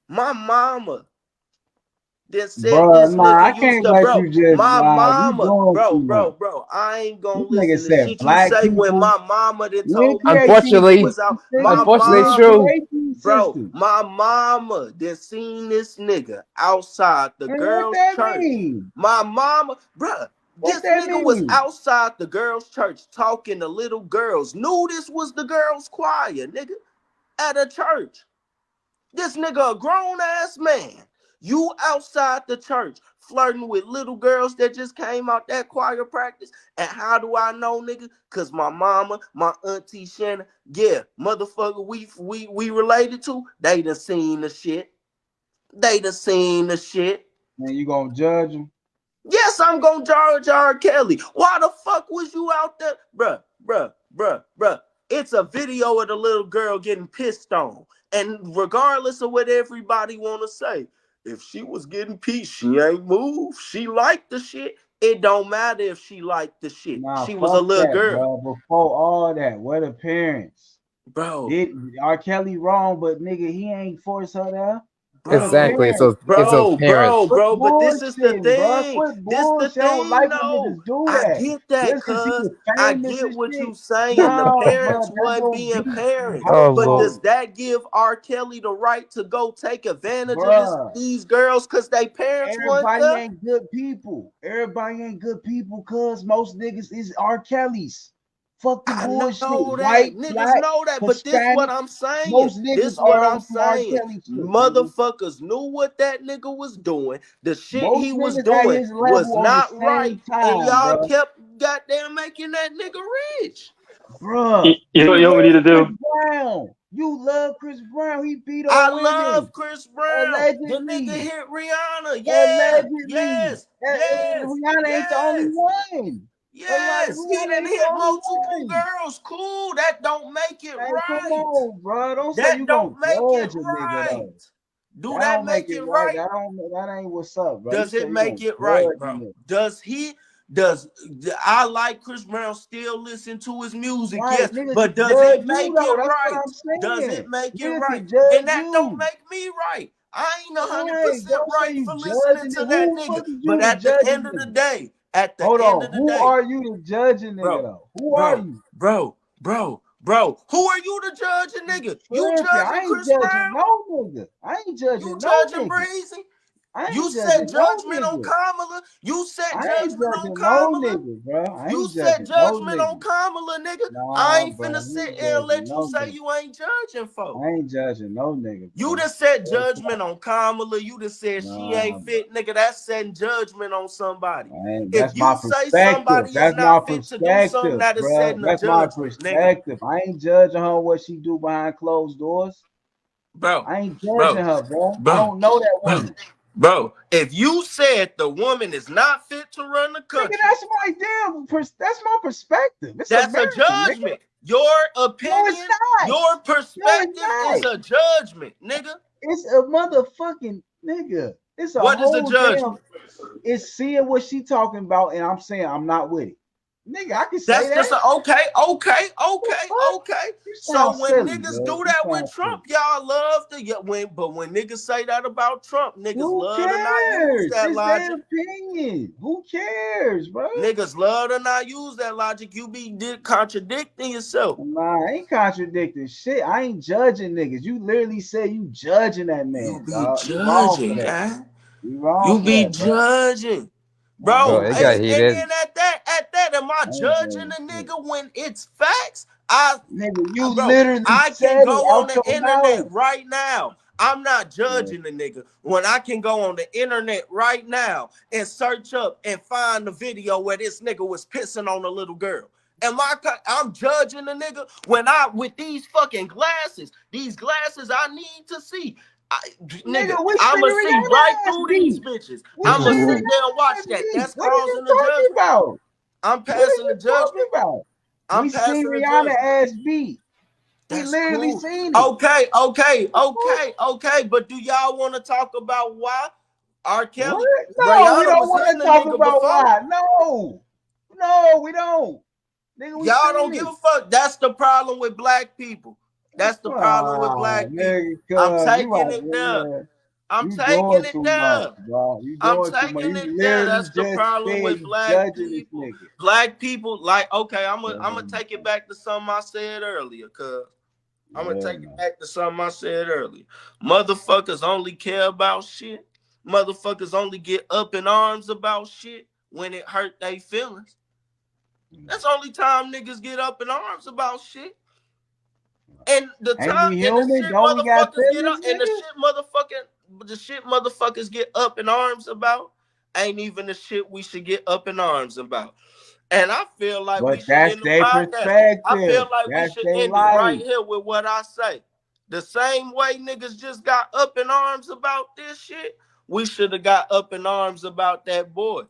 My mama that said Bro, this nah, I nigga used can't to, let you bro. just, My nah, you mama, doing too much. I ain't gonna This nigga listen to said shit you black say when people. my mama that We didn't told me create this these, nigga Unfortunately, was out. My nigga, unfortunately, we it's didn't true. mama, create these bro, systems. my mama that seen this nigga outside the Man, what girls' that church. mean? My mama, bruh, What this that nigga was mean? outside the girls' church talking to little girls. Knew this was the girls' choir, nigga, at a church. This nigga a grown ass man. You outside the church flirting with little girls that just came out that choir practice. And how do I know, nigga? Cause my mama, my auntie Shannon, yeah, motherfucker, we related to. They done seen the shit. They done seen the shit. Man, you gonna judge him? Yes, I'm gonna judge R. Kelly. Why the fuck was you out there? Bruh. It's a video of the little girl getting pissed on. And regardless of what everybody wanna say, if she was getting pissed, she ain't moved. She liked the shit. It don't matter if she liked the shit. Nah, She was a fuck little that, girl. bro. Before all that, what the parents? Bro. Did R. Kelly wrong, but nigga, he ain't force her there. What the Exactly. It's parents, those. It's those bro? parents. Quit But this is the bullshitting, bro. thing. Quit This the bullshit. I don't thing, like when no. niggas do I that. get that, Just cause he cuz was I famous get and what shit. you saying. The No, bro, parents that wasn't don't being be parents. Oh But Lord. does hurtful, that give R. Kelly the right to go take advantage of bro. these girls because they parents weren't Everybody there? ain't good people. Everybody ain't good people, cause most niggas is R. Kelly's. Fuck the I bullshit. know that. White, Niggas black, know that. But this what Hispanic. I'm saying. Most niggas This what are I'm on some R. saying. Kelly shit, nigga. Motherfuckers knew what that nigga was doing. The shit Most he was niggas at doing his was level on the not right. same And time, y'all bro. kept goddamn making that nigga rich. Bruh, You know you what we need love to Chris do? Brown. You love Chris Brown. He beat I on women. love Chris Brown. The nigga Allegedly. hit Rihanna. Yeah. Allegedly. Yes. And Yes. Rihanna ain't the only Yes. one. Yes. He Rihanna didn't ain't the hit only multiple one. girls. Cool. That don't make it Man, come right. on, bro. Don't say That you gonna don't make it judge a nigga right. though. Do That that don't make make it it right. right? That ain't what's up, bro. You Does say it you gonna make it right, judge a bro? nigga. Does I like Chris Brown, still listen to his music, Right, yes, nigga but can does judge it you make though. it That's what right? I'm Does saying. it make it Nigga right? can And judge that don't you. make me right. I ain't 100% Right. Don't say right you for listening judging it. to that Who the nigga. fuck is But you to at the judge a end of the nigga? day, Hold on. Who are you to judge a nigga bro, though? Who are bro, you? who are you to judge a nigga? You Listen, I judging ain't Chris judging Brown? no nigga. I ain't You judging no judging nigga. Breezy? I You ain't set judging no judgment on nigga. Kamala. You set I ain't judgment on judging no Kamala. nigga, bro. I You ain't set judging no judgment on nigga. Kamala, nigga. I Nah, ain't bro. I finna sit ain't here and judging let you no say nigga. you ain't judging folks. I ain't judging no nigga, You bro. done set judgment on Kamala. You done said she Nah, ain't bro. fit, nigga. That's setting judgment on somebody. If That's my you say perspective. somebody is That's my not fit to do something, perspective, that is bro. setting a That's my judgment, nigga. perspective. I ain't judging her what she do behind closed doors. Bro, I ain't judging bro, her, bro. I bro, don't know that bro, woman. bro. If you said the woman is not fit to run the Nigga, country, that's my damn. That's my perspective. It's that's a America, nigga. judgment. Your No, it's opinion, not. your No, it's perspective not. is a judgment, nigga. It's a motherfucking nigga. It's a What is a whole damn. judgment? It's seeing what she talking about, and I'm saying I'm not with it. Nigga, I can say That's that. just okay. You So sound when silly, niggas bro. do You that with sound silly. Trump, y'all love to but when niggas say that about Trump, niggas Who love to not use cares? that It's their logic. opinion. Who cares, bro? Niggas love to not use that logic. You be contradicting yourself. Nah, I ain't contradicting shit. I ain't judging niggas. You literally said you judging that You man, be dog. You wrong for judging, that. man. You wrong You for be that, bro. judging. Bro, Bro, it got and heated. then at that, am I I ain't judging judging a shit. nigga when it's facts? Nigga, you Bro, literally I can said it go on out the your internet mouth. right now. I'm not Yeah. judging the nigga when I can go on the internet right now and search up and find the video where this nigga was pissing on a little girl. I'm judging the nigga when with these fucking glasses, I need to see. Nigga, Nigga, we I'ma seen see right Rihanna ass through these beat. bitches. We I'ma seen sit there and Rihanna watch ass that. beat. That's What are you causing the talking judgment. about? I'm What are passing the you talking judgment. about? I'm We seen passing the Rihanna judgment. ass beat. We That's literally cool. seen it. Okay. But do y'all want to talk about why R. What? Kelly, No, we Rihanna don't was want hitting to the talk nigga about before? why. No. No, we don't. Nigga, we Y'all seen don't give it. a fuck. That's the problem with black people. That's the problem with Ah, black people. nigga, I'm cuz you taking like, it there. man, I'm you taking doing it too much, there. bro. You I'm doing too much. taking You it there. literally That's the just problem said with you black judging this people. nigga. Black people, like, okay, I'm Yeah, gonna take it back to something I said earlier, cuz. I'm gonna yeah, take it man. back to something I said earlier. Motherfuckers only care about shit. Motherfuckers only get up in arms about shit when it hurt their feelings. That's the only time niggas get up in arms about shit. And the Ain't time we and the human? shit Don't we got motherfuckers get up feelings, and nigga? the shit motherfuckers get up in arms about ain't even the shit we should get up in arms about. And I feel like we But should that's end the their podcast. I feel perspective. like we That's should their end it right life. here with what I say. The same way niggas just got up in arms about this shit, we should have got up in arms about that boy.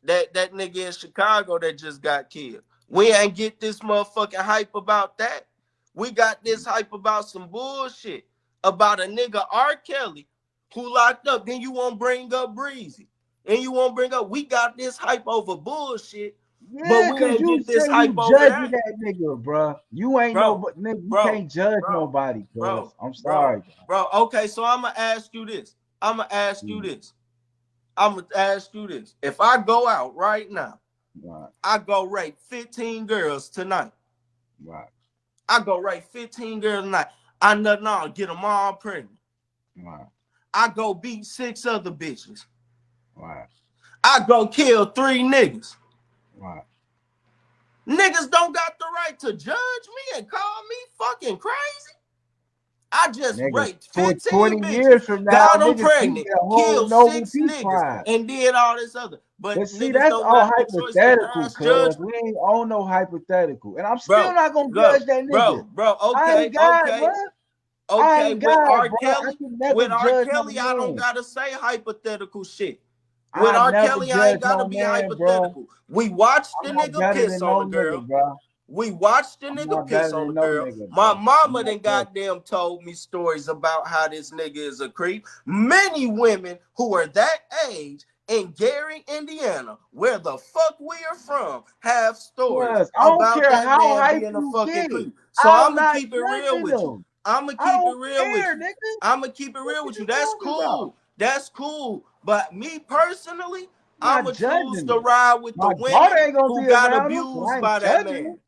That nigga in Chicago that just got killed. We ain't get this motherfucking hype about that. We got this hype about some bullshit. About a nigga R. Kelly who locked up. Then you won't bring up Breezy. And you won't bring up, we got this hype over bullshit, but Yeah, we cause ain't you get this say you hype over judging that. that nigga, bro. You ain't no, Bro, but nigga, you bro, can't judge bro, nobody, cuz. bro, I'm bro, sorry, bro. bro. Okay, so I'ma ask you this. I'ma ask you Mm, this. I'ma ask you this. If I go out right now, right, I go rape 15 girls tonight. right, I go rape 15 girls tonight. I nothing on, get them all pregnant. right, I go beat 6 other bitches. right, I go kill 3 niggas. right. Niggas don't got the right to judge me and call me fucking crazy. I just Nigga, raped for 15 20 bitches, years from now, got them niggas commit pregnant, a whole killed noble 6 peace niggas, crime. and did all this other. But But see, niggas that's don't all got the choice to hypothetical, pass cuz judgment. we ain't on no hypothetical. And I'm still Bro, not gonna bro, judge that nigga. bro, I okay, ain't God, bro. okay. I Okay, ain't with God, R. bro. I Kelly, can never judge no I don't man. gotta say hypothetical shit. With I R. never Kelly, I judge ain't gotta no be man, bro. hypothetical. We watched the I'm not nigga better piss than on no the nigga, girl. bro. We watched the I'm nigga not piss better on the than no girl. nigga, My bro. I'm mama not then better. goddamn told me stories about how this nigga is a creep. Many women who are that age in Gary, Indiana, where the fuck we are from, have stories Cuz I don't about care that how man hype being a you fucking get. creep. So I'm I'ma not keep it real judging with you. them. I'ma I keep it don't real with care, you. nigga. I'ma keep it What real are with you. you That's talking about? cool. That's cool. But me personally, I'm not I'ma choose judging to them. ride with the My daughter women ain't gonna who be got around them, so I abused ain't by that judging man. them.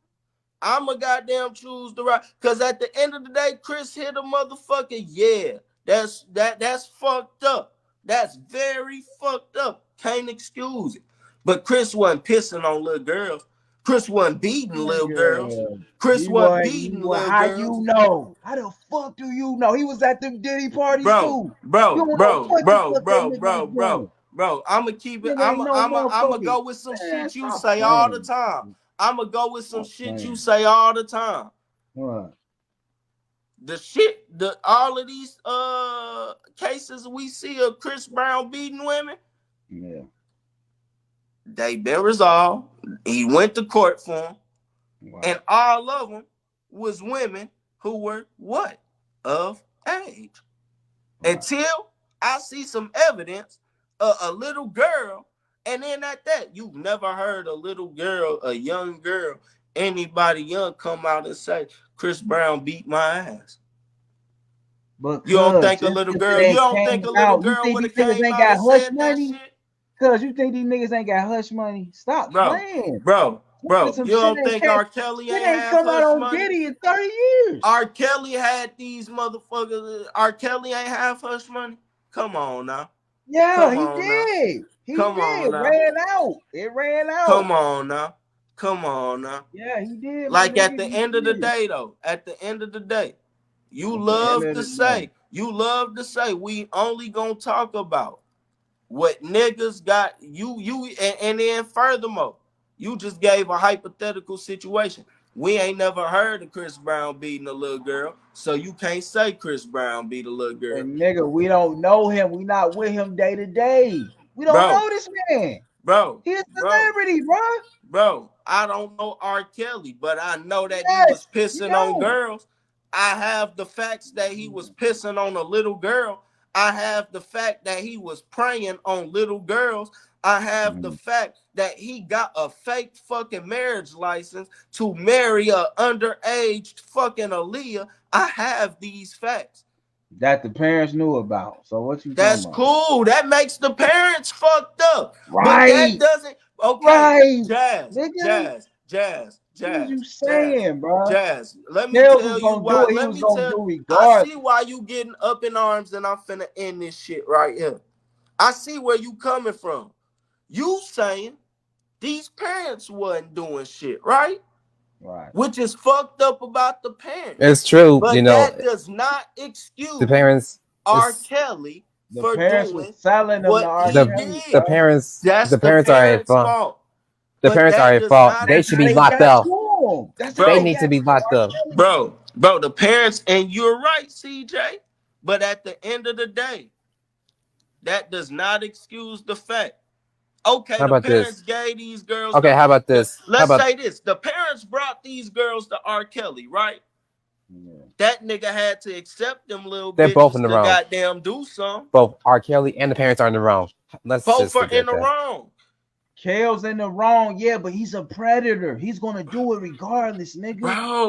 I'm a goddamn choose the right. Cause at the end of the day, Chris hit a motherfucker. Yeah, that's fucked up. That's very fucked up. Can't excuse it. But Chris wasn't pissing on little girls. Chris wasn't beating little girls. Nigga, Chris wasn't beating little how you girls. know? How the fuck do you know? He was at them Diddy parties Bro, too. You bro, don't know bro, what the bro, fuck that bro, nigga was bro, doing. bro, bro. I'ma keep it. Nigga ain't I'ma, no I'ma, I'ma motherfucking go with some man. shit you Stop say all the playing. time. I'ma go with some Stop shit you playing. say all the time. What? The shit, all of these cases we see of Chris Brown beating women, Yeah. they been resolved. He went to court for them, Wow. and all of them was women who were what? Of age. Wow. Until I see some evidence of a little girl And then at that, you've never heard a little girl, a young girl, anybody young come out and say, Chris Brown beat my ass. You don't Because think a just little 'cause girl, it you ain't don't think came a little out, you girl think would these have niggas came ain't out got and hush said that money? shit? Cause you think these niggas ain't got hush money? Stop Bro, playing. bro, Some you shit don't ain't think came. R. Kelly It ain't ain't have come out hush on money? Diddy in 30 years. R. Kelly had these motherfuckers. R. Kelly ain't have hush money? Come on now. Yeah, Come he on now. did. He Come did. on now. Ran out. It ran out. Come on now. Come on now. Yeah, he did, my Like nigga. at the He end of the did. day, though, at the end of the day, you At the end love of to the say, we only gonna talk about what niggas got and then furthermore, you just gave a hypothetical situation. We ain't never heard of Chris Brown beating a little girl, so you can't say Chris Brown beat a little girl. And nigga, we don't know him. We not with him day to day. We don't Bro, know this man. bro, He's a bro, celebrity, bro. bro. I don't know R. Kelly, but I know that he Yes, was pissing on girls. I have the facts that he was pissing on a little girl. I have the fact that he was preying on little girls. I have the fact that he got a fake fucking marriage license to marry a underage fucking Aaliyah. I have these facts. That the parents knew about. So what you That's talking about? cool. That makes the parents fucked up. But that Right. doesn't. Okay, Right. Jazz, Nigga. Jazz, Jazz, What is you Jazz, Jazz, saying, bro? Jazz. Let me Tails was tell you gonna do why. what he Let was me gonna tell. do I regardless. see why you getting up in arms, and I'm finna end this shit right here. I see where you coming from. You saying these parents wasn't doing shit, right? Right. Which is fucked up about the parents. It's true, you But know. that does not The excuse parents, R. it's Kelly The for parents was doing selling them to what R. he Kelly, the did. bro. parents, That's the the parents are at parents' fault. fault. The But parents are that at does fault. not They That's should how be they locked excuse, got up. to him. That's how They they bro, need to got be to locked R. up. Kelly. bro, the parents, and you're right, CJ. But at the end of the day, that does not excuse the fact. Okay, How the about parents this? gave these girls Okay, how about this? How let's about say this. The parents brought these girls to R. Kelly, right? Yeah. That nigga had to accept them little they're both in bitches the to wrong. goddamn do something. Both R. Kelly and the parents are in the wrong. Let's Both just are in forget the that. wrong. Kale's in the wrong, yeah, but he's a predator. He's gonna do it regardless, nigga.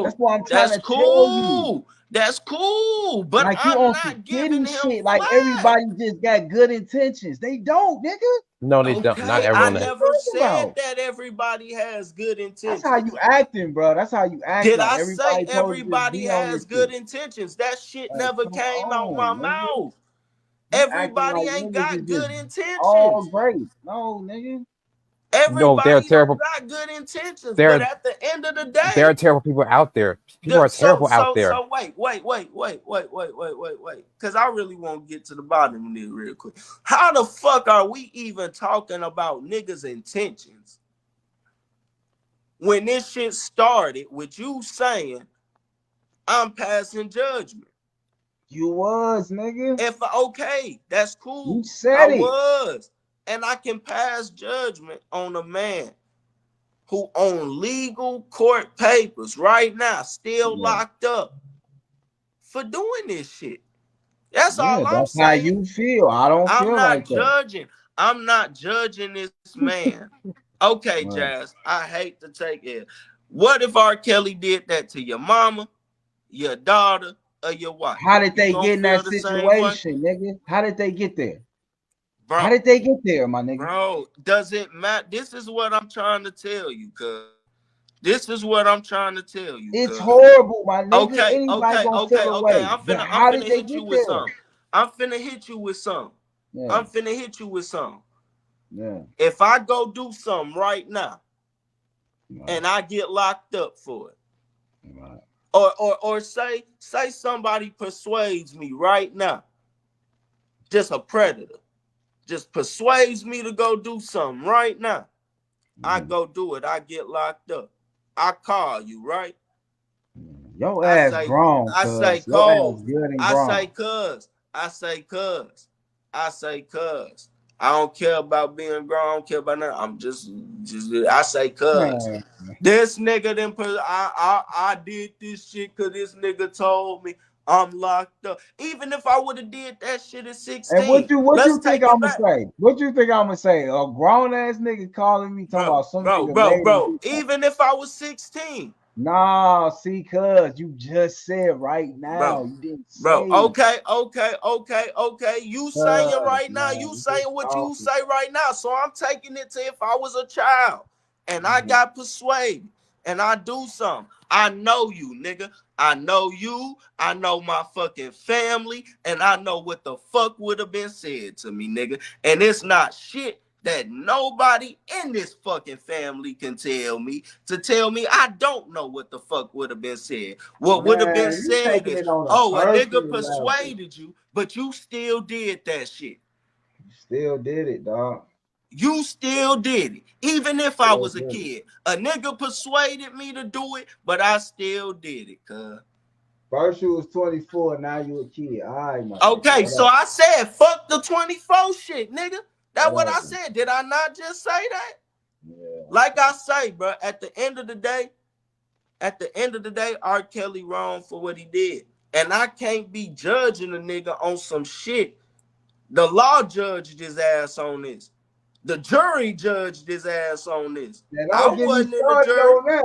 That's Bro, what I'm trying that's to tell you. cool. That's cool. But Like you I'm on some not kitty giving him shit. Like flack. everybody just got good intentions. They don't, nigga. No, they don't. Not Okay, I everyone. What you never talking said about? that everybody has good That's how intentions. you acting, bro. That's how you act. Did Like I say everybody supposed to just everybody be on has this good shit. intentions? That shit Like, never come came out my on, nigga. mouth. You acting Everybody like ain't niggas got is just good all intentions. great. No, nigga. No, there are Everybody don't terrible. got good intentions. But There, at the end of the there are day, terrible people out there. People are so terrible out so there. so wait. Because I really want to get to the bottom of this real quick. How the fuck are we even talking about niggas' intentions when this shit started with you saying I'm passing judgment? You was, nigga. If okay, that's You cool. I said it. was, and I can pass judgment on a man who on legal court papers right now still Yeah. locked up for doing this shit. That's Yeah, all I'm that's how saying. you feel. I don't I'm feel not like that. judging. I'm not judging this man. Okay, Right. Jazz, I hate to take it. What if R. Kelly did that to your mama, your daughter, or your wife? How did You they gonna get in that feel the same way? situation, nigga? How did they get there? How Bro, did they get there, my nigga? bro, does it matter? This is what I'm trying to tell you, cuz. This is what I'm trying to tell you, It's cuz. horrible, my nigga. Okay, Anybody okay, gonna okay, feel okay. away. But I'm how did finna they hit you get with there? something. I'm finna hit you with something. Yeah, I'm finna hit you with something. yeah. If I go do something right now Right, and I get locked up for it, right. or say somebody persuades me right now, just a predator, just persuades me to go do something right now. I go do it. I get locked up. I call you, right? Your I ass say, grown, I say, cuz. Your ass cuz. good and I say, grown. cuz. I say, cuz. I say, cuz. I don't care about being grown. I don't care about nothing. I'm just. I say, cuz. Man, This nigga I did this shit because this nigga told me. I'm locked up. Even if I would have did that shit at And 16, what let's you think take it I'm gonna back. say? What you think I'm gonna say? A grown ass nigga calling me talking about some nigga made me do something. Even if I was 16. Nah, see, cuz you just said right now. Bro, You didn't bro. say. Okay. You saying right now, Man, you you saying just what you talking. say right now. So I'm taking it to if I was a child and I Mhm. got persuaded and I do something. I know you, nigga. I know you. I know my fucking family. And I know what the fuck would have been said to me, nigga. And it's not shit that nobody in this fucking family can tell me to tell me I don't know what the fuck would have been said. What would have been Man, you said taking is, it on a oh, a nigga personal level. persuaded you, but you still did that shit. You still did it, dog. You still did it. Even if I Still was a did it. kid. A nigga persuaded me to do it, but I still did it, cuz. First you was 24, now you a kid. All right, my nigga. Okay, What so up? I said, fuck the 24 shit, nigga. That's What what I up? said. Did I not just say that? Yeah. Like I say, bro, at the end of the day, R. Kelly wrong for what he did. And I can't be judging a nigga on some shit. The law judged his ass on this. The jury judged his ass on this. Now I don't get me wasn't in the started jury. on that.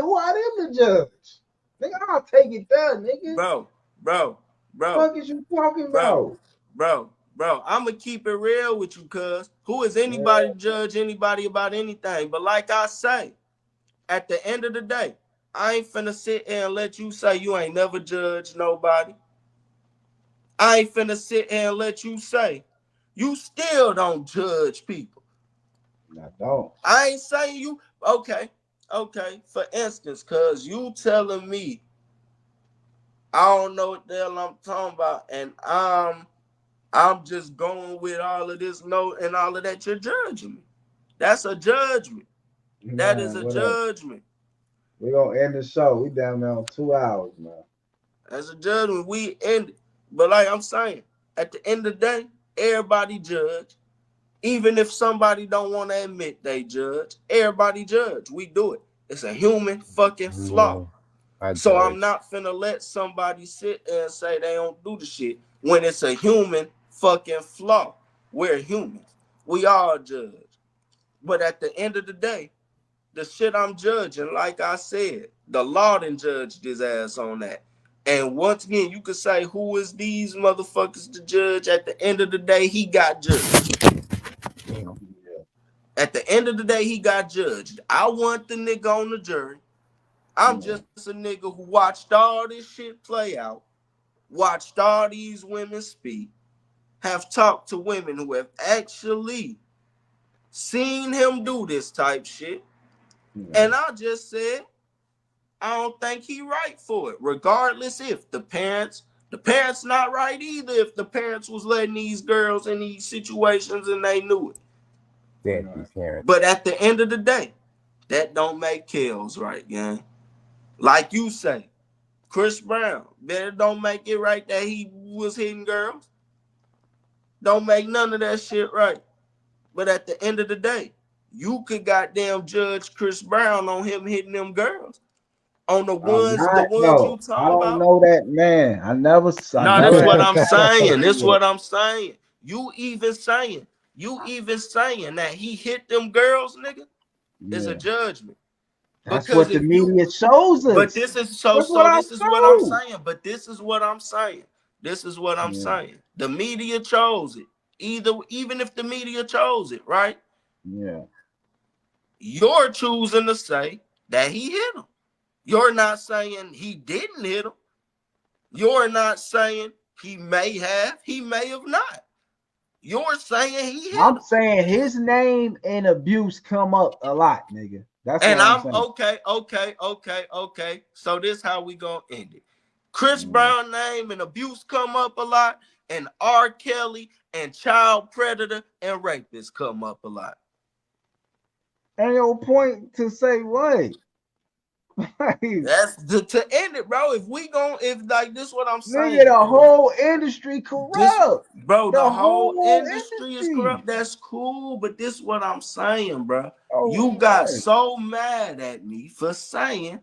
Who are them to judge? Nigga, I'll take it there, nigga. Bro. Fuck is you talking about? I'ma keep it real with you, cuz. Who is Yeah. anybody to judge anybody about anything? But like I say, at the end of the day, I ain't finna sit here and let you say you ain't never judged nobody. I ain't finna sit here and let you say you still don't judge people. I don't. I ain't saying you okay. For instance, cuz you telling me I don't know what the hell I'm talking about, and I'm just going with all of this note and all of that. You're judging me. That's a judgment. That is Man, a what up? judgment. We're gonna end the show. We down there on 2 hours, man. That's a judgment. We end it. But like I'm saying, at the end of the day, everybody judge. Even if somebody don't want to admit they judge, everybody judge. We do it. It's a human fucking flaw. Yeah, I So I'm judge. not finna let somebody sit there and say they don't do the shit when it's a human fucking flaw. We're humans. We all judge. But at the end of the day, the shit I'm judging, like I said, the law done judged his ass on that. And once again, you could say, who is these motherfuckers to judge? At the end of the day, he got judged. Damn. At the end of the day, he got judged. I want the nigga on the jury. I'm just a nigga who watched all this shit play out, watched all these women speak, have talked to women who have actually seen him do this type shit. And I just said, I don't think he right for it, regardless if the parents not right either if the parents was letting these girls in these situations and they knew it. Deadbeat parents. But at the end of the day, that don't make Kells right, gang. Like you say, Chris Brown, that don't make it right that he was hitting girls. Don't make none of that shit right. But at the end of the day, you could goddamn judge Chris Brown on him hitting them girls. On the I'm ones not you no. I talking don't about. know that man. I never No, this had what the I'm chance to saying. This see it. what I'm saying. You even saying that he hit them girls, nigga, is a Yeah. judgment. That's Because what the if you media shows But us. this is so That's what I'm this is what I'm told. saying. But this is what I'm saying. This is what I'm Yeah. saying. The media chose it. Even if the media chose it, right? Yeah. You're choosing to say that he hit him. You're not saying he didn't hit him. You're not saying he may have not. You're saying he hit I'm him. saying his name and abuse come up a lot, nigga. That's And what I'm I'm saying. okay. So this how we gonna end it. Chris Yeah. Brown name and abuse come up a lot, and R. Kelly and child predator and rapists come up a lot. Ain't no point to say what. That's to end it, bro. If like this, what I'm Nigga, saying, the cuz whole industry this, corrupt. bro, The the whole whole industry is industry. corrupt. That's cool, but this what I'm saying, bro. Oh, You got man. so mad at me for saying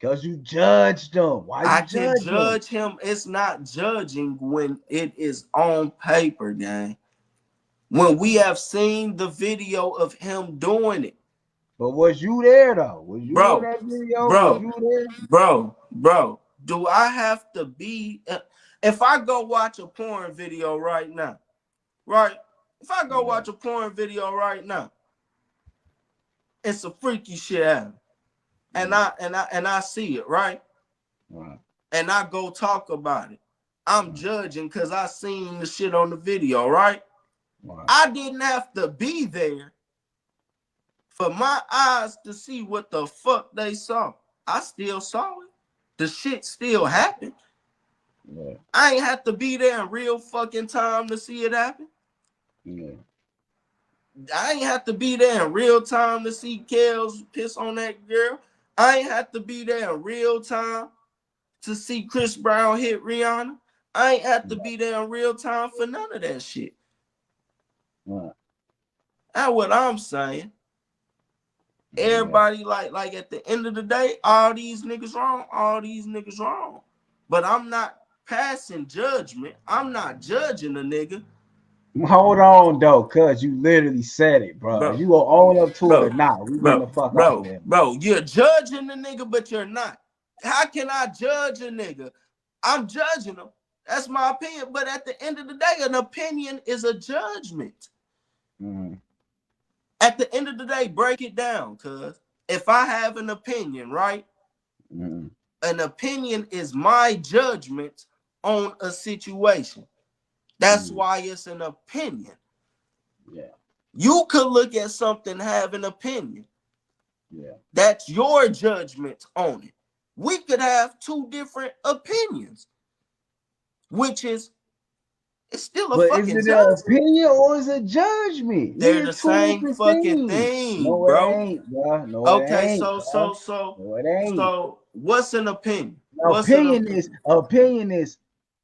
Because you judged him. Why I you can judge him? judge him. It's not judging when it is on paper, gang. When we have seen the video of him doing it. But was you there though? Was you in Bro, that video? Was bro, you there? bro, do I have to be if I go watch a porn video right now, right? If I go watch a porn video right now, it's a freaky shit happening. And I see it, right? Right. And I go talk about it. I'm judging because I seen the shit on the video, right? I didn't have to be there for my eyes to see what the fuck they saw. I still saw it. The shit still happened. Yeah. I ain't have to be there in real fucking time to see it happen. Yeah. I ain't have to be there in real time to see Kels piss on that girl. I ain't have to be there in real time to see Chris Brown hit Rihanna. I ain't have to be there in real time for none of that shit. Right. That's what I'm saying. Everybody like at the end of the day, all these niggas wrong. But I'm not passing judgment. I'm not judging a nigga. Hold on though, cuz you literally said it, bro. Bro, You gonna own up to it or not? We getting the fuck out there. Bro, you're judging the nigga, but you're not. How can I judge a nigga? I'm judging him. That's my opinion. But at the end of the day, an opinion is a judgment. Mm-hmm. At the end of the day, break it down, cuz. If I have an opinion, right? Mm-hmm. An opinion is my judgment on a situation. That's why it's an opinion. Yeah. You could look at something, have an opinion. Yeah. That's your judgment on it. We could have two different opinions, which is it's still a But is fucking it an judgment. opinion or is it judgment? They're These the are two same different fucking things. thing, No, it bro. ain't, bro. No, it Okay, ain't. so No, it ain't. so what's an opinion? Opinion is.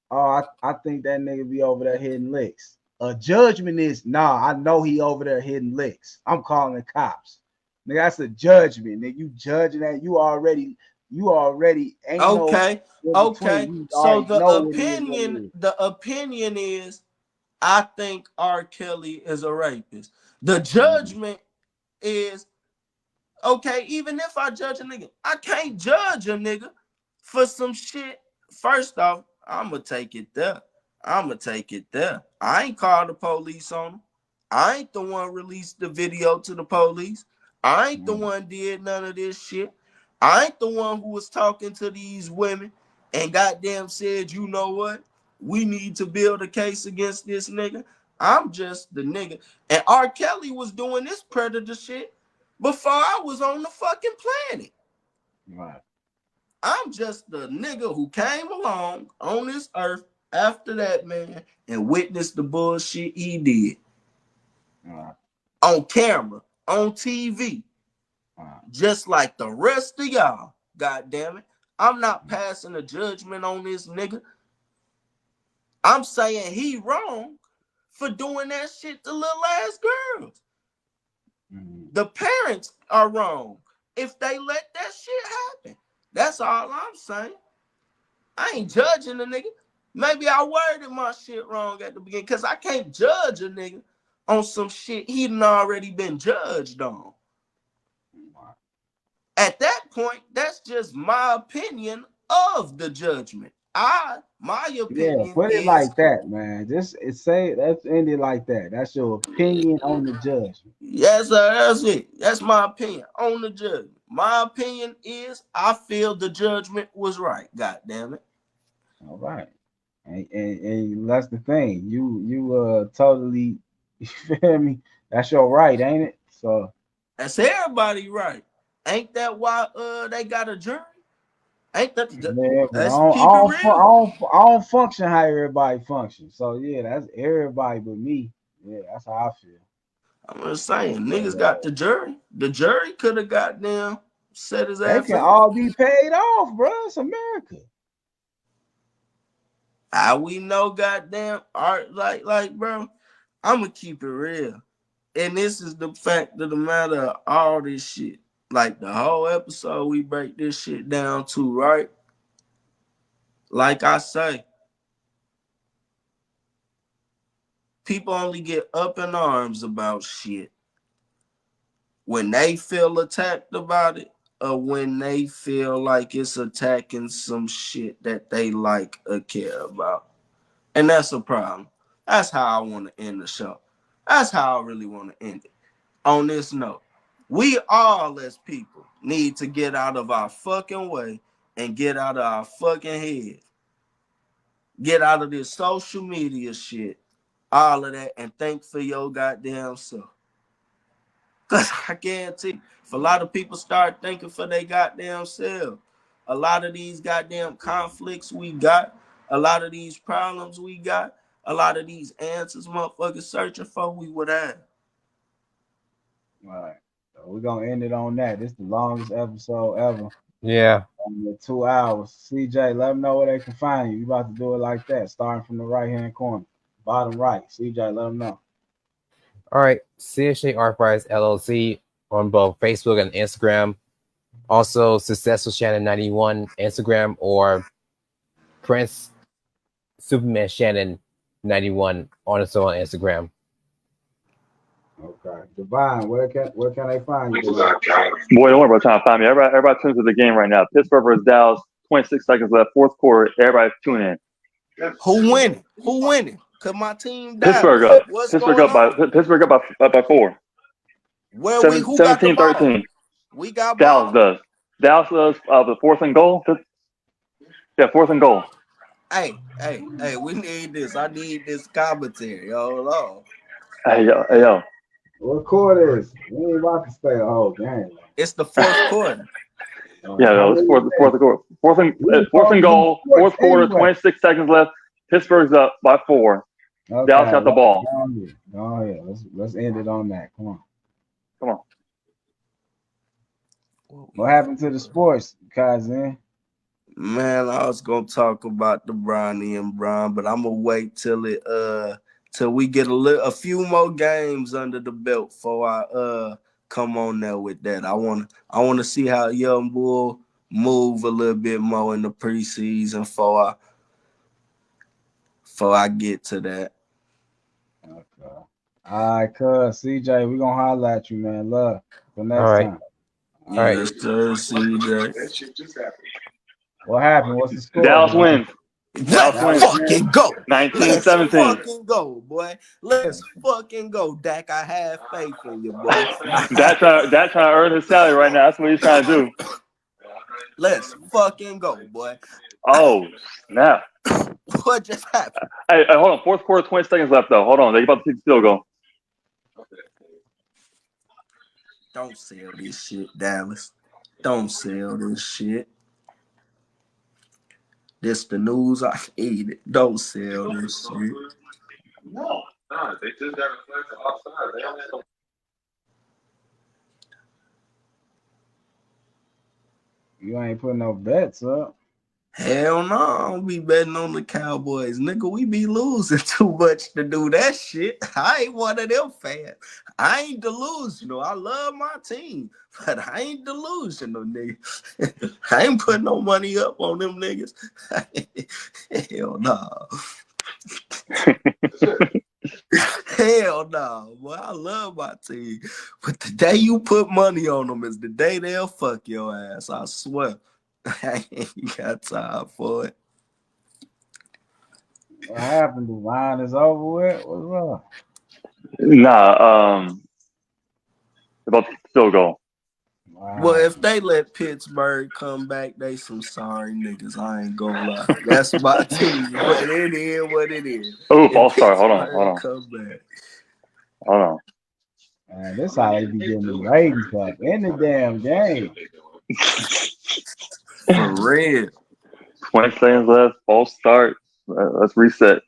Oh, I think that nigga be over there hitting licks. A judgment is, nah, I know he over there hitting licks. I'm calling the cops. Nigga, that's a judgment. Nigga, you judging that you already ain't Okay, no okay. between. You So already know what it is. the opinion is I think R. Kelly is a rapist. The judgment is okay, even if I judge a nigga, I can't judge a nigga for some shit. First off, I'ma take it there. I ain't called the police on him. I ain't the one released the video to the police. I ain't the one did none of this shit. I ain't the one who was talking to these women and goddamn said, you know what? We need to build a case against this nigga. I'm just the nigga. And R. Kelly was doing this predator shit before I was on the fucking planet. Right. I'm just the nigga who came along on this earth after that man and witnessed the bullshit he did. Right. On camera, on TV. Right. Just like the rest of y'all. God damn it. I'm not passing a judgment on this nigga. I'm saying he wrong for doing that shit to little ass girls. The parents are wrong if they let that shit happen. That's all I'm saying. I ain't judging the nigga. Maybe I worded my shit wrong at the beginning because I can't judge a nigga on some shit he done already been judged on. At that point, that's just my opinion of the judgment. My opinion Put it is like that, man. Let's end it like that. That's your opinion on the judgment. yes, sir, that's it. That's my opinion on the judgment. My opinion is I feel the judgment was right. God damn it. All right. And that's the thing. You totally you feel me? That's your right, ain't it? So that's everybody right. Ain't that why they got a jury? Ain't that yeah, but let's keep it real. I don't function how everybody functions. So yeah, that's everybody but me. Yeah, that's how I feel. I'm just saying, niggas got the jury. The jury could have got them set his They ass can up. all be paid off, bro. It's America. How we know, goddamn art, like, bro. I'ma keep it real, and this is the fact of the matter of all this shit. like the whole episode, we break this shit down to, right? Like I say, people only get up in arms about shit when they feel attacked about it, or when they feel like it's attacking some shit that they like or care about. And that's a problem. That's how I want to end the show. That's how I really want to end it. On this note, we all as people need to get out of our fucking way and get out of our fucking head. Get out of this social media shit, all of that, and think for your goddamn self. Because I guarantee if a lot of people start thinking for their goddamn self, a lot of these goddamn conflicts we got, a lot of these problems we got, a lot of these answers motherfuckers searching for, we would have. All right. So we're going to end it on that. This is the longest episode ever. Yeah. 2 hours. CJ, let them know where they can find you. You about to do it like that, starting from the right-hand corner. Bottom right. CJ, let them know. All right. CSJ Arthritis LLC on both Facebook and Instagram. Also, Successful Shannon 91 Instagram, or Prince Superman Shannon 91 also on Instagram. Okay. Divine, where can they find you? Boy, don't worry about trying to find me. Everybody tunes to the game right now. Pittsburgh versus Dallas. 26 seconds left. Fourth quarter. Everybody tune in. Who winning? Who winning? Cause my team died. Pittsburgh up. What's Pittsburgh going up on? Pittsburgh up by 4. Who got the ball? 17-13. We got Dallas ball. does. Dallas does the 4th and goal. Yeah, 4th and goal. Hey, we need this. I need this commentary. Hold on. Hey, yo. What quarter is? We ain't about to stay a whole game. It's the fourth quarter. Yeah, no, it's fourth quarter. Fourth and goal. Fourth quarter. Anyway. 26 seconds left. Pittsburgh's up by 4. Okay, Dallas got the ball. Go ahead. Let's end it on that. Come on. What happened to the sports, Kaizen? Man, I was gonna talk about the Bronny and Bron, but I'm gonna wait till we get a few more games under the belt before I come on there with that. I wanna see how Young Bull move a little bit more in the preseason before I get to that. Okay. All right, cuz CJ, we gonna holler at you, man. Love. Till next time. All right. Yes, sir, CJ. What happened? What's the score? Dallas wins. Let's fucking go. 19-17. Let's fucking go, boy. Let's fucking go, Dak. I have faith in you, boy. Dak trying to earn his salary right now. That's what he's trying to do. Let's fucking go, boy. Oh, snap. What just happened? Hey, hold on. Fourth quarter, 20 seconds left, though. Hold on. They're about to take the field goal. Don't sell this shit, Dallas. Don't sell this shit. This the news. I hate it. Don't sell this shit. No, they just got a flag outside. They don't have to. You ain't putting no bets up. Hell no, I don't be betting on the Cowboys. Nigga, we be losing too much to do that shit. I ain't one of them fans. I ain't delusional. I love my team, but I ain't delusional, nigga. I ain't putting no money up on them niggas. Hell no. Hell no, boy. I love my team. But the day you put money on them is the day they'll fuck your ass. I swear. I ain't got time for it. What happened? The line is over with? What's up? Nah, about the field goal. Wow. Well, if they let Pittsburgh come back, they some sorry niggas. I ain't gonna lie. That's my team, but it is what it is. Oh, false start. Hold on. Come back. Hold on. Man, this how they be getting the ratings up in the damn game. For real. 20 seconds left. False start. Let's reset.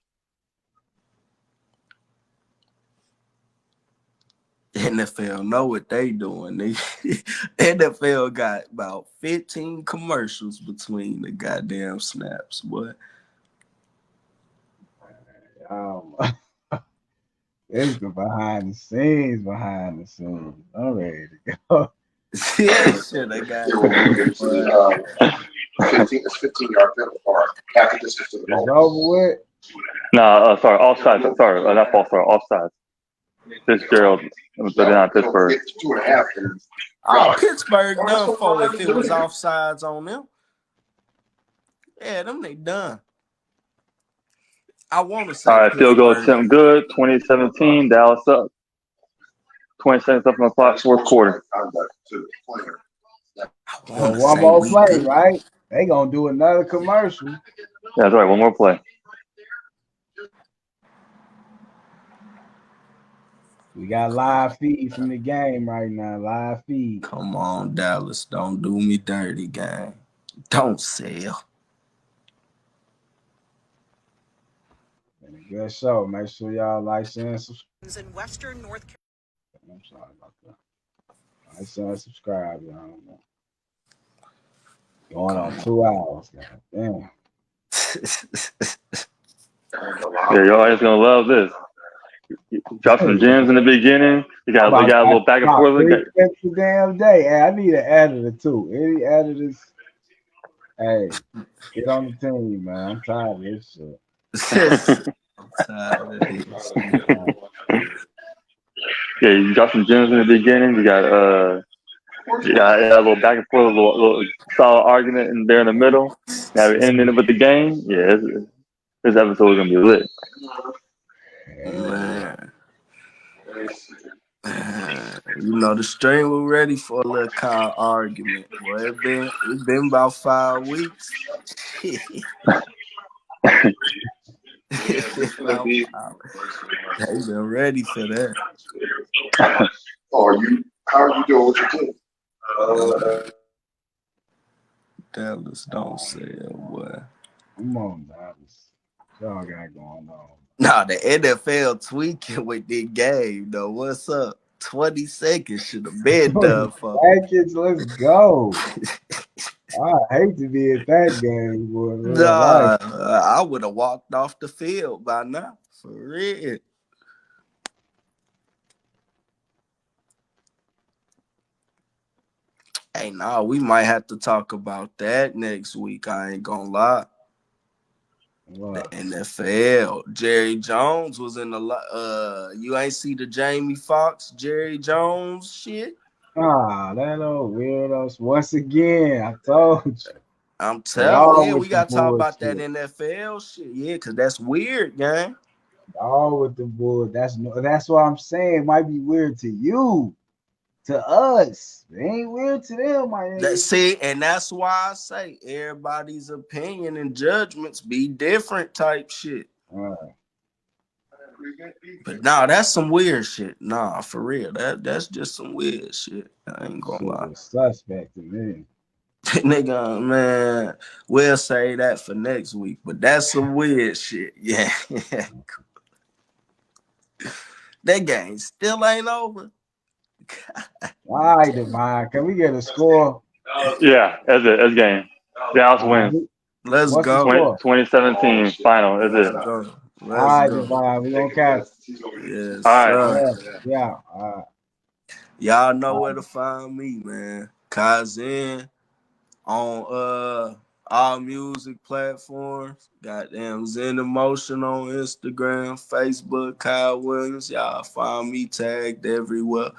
NFL know what they doing. NFL got about 15 commercials between the goddamn snaps, boy. It's the behind the scenes. I'm ready to go. Yeah, shit, I got It will be boy. 15-yard penalty part after this is to the It's goal. over with. Sorry, offside. Sorry, not false. Sorry, offside. Fitzgerald, but they're not Pittsburgh. It's 2.5. Oh, Pittsburgh done for if it was offsides on them. Yeah, them they done. I want to say All right, field goal Pittsburgh. attempt good. 2017, Dallas up. 20 seconds up on the clock, fourth quarter. Well, one more play, right? They gonna do another commercial. Yeah, that's right. One more play. We got live feed from the game right now. Live feed. Come on, Dallas. Don't do me dirty, gang. Don't sell. Been a good show. Make sure y'all like, share, and subscribe. In Western North Carolina. I'm sorry about that. Like, share, and subscribe, y'all. Going on 2 hours, god damn. Yeah, y'all is gonna love this. Drop some gems in the beginning. We got a little back and forth. Every damn day. Hey, I need an editor too. Any editors? Hey, get on the team, man. I'm tired of this shit. Yeah, you got some gems in the beginning. You got a little back and forth, a little solid argument in there in the middle. Now we're ending it with the game. Yeah, this episode is gonna be lit. Man. You know, the stream was ready for a little kind of argument. Well, it's been about 5 weeks. They've been ready for that. How are you doing with your team? Dallas don't sell, boy. Come on, Dallas. Y'all got going on. Nah, the NFL tweaking with this game, though. What's up? 20 seconds should have been done for. Seconds, let's go. I hate to be at that game, boy. Nah, I would have walked off the field by now. For real. Hey, nah, we might have to talk about that next week. I ain't gonna lie. What? The NFL. Jerry Jones was in the you ain't see the Jamie Foxx, Jerry Jones shit? That old weirdos. Once again, I told you. I'm telling you, we gotta talk about that bullshit. NFL shit. Yeah, because that's weird, gang. All with the bull. That's what I'm saying. It might be weird to you. To us. It ain't weird to them, my nigga. And that's why I say everybody's opinion and judgments be different type shit. But nah, that's some weird shit. Nah, for real. That's just some weird shit. I ain't gonna lie. Suspect to me. Nigga, man, we'll say that for next week, but that's some weird shit. Yeah. That game still ain't over. All right, Divine. Can we get a score? Yeah, that's it. That's game. Dallas wins. Let's What's go. The score? 2017 final. That's it. All right, Divine. We gonna catch. Yes, all right. sir. Yeah. All right. Y'all know where to find me, man. Kaizen on all music platforms. Goddamn Zen Emotion on Instagram, Facebook, Kyle Williams. Y'all find me tagged everywhere.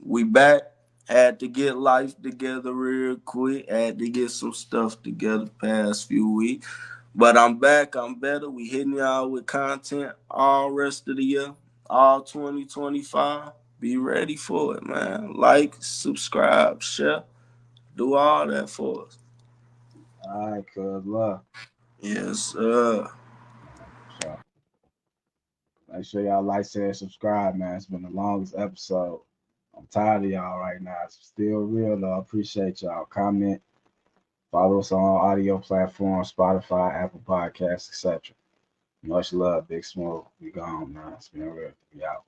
We back. Had to get life together real quick. Had to get some stuff together past few weeks. But I'm back. I'm better. We hitting y'all with content all rest of the year. All 2025. Be ready for it, man. Like, subscribe, share. Do all that for us. All right, good luck. Yes, sir. So, make sure y'all like, share, subscribe, man. It's been the longest episode. I'm tired of y'all right now. It's still real, though. I appreciate y'all. Comment. Follow us on all audio platforms, Spotify, Apple Podcasts, etc. Much love, Big Smooth. We gone, man. It's been real. We out.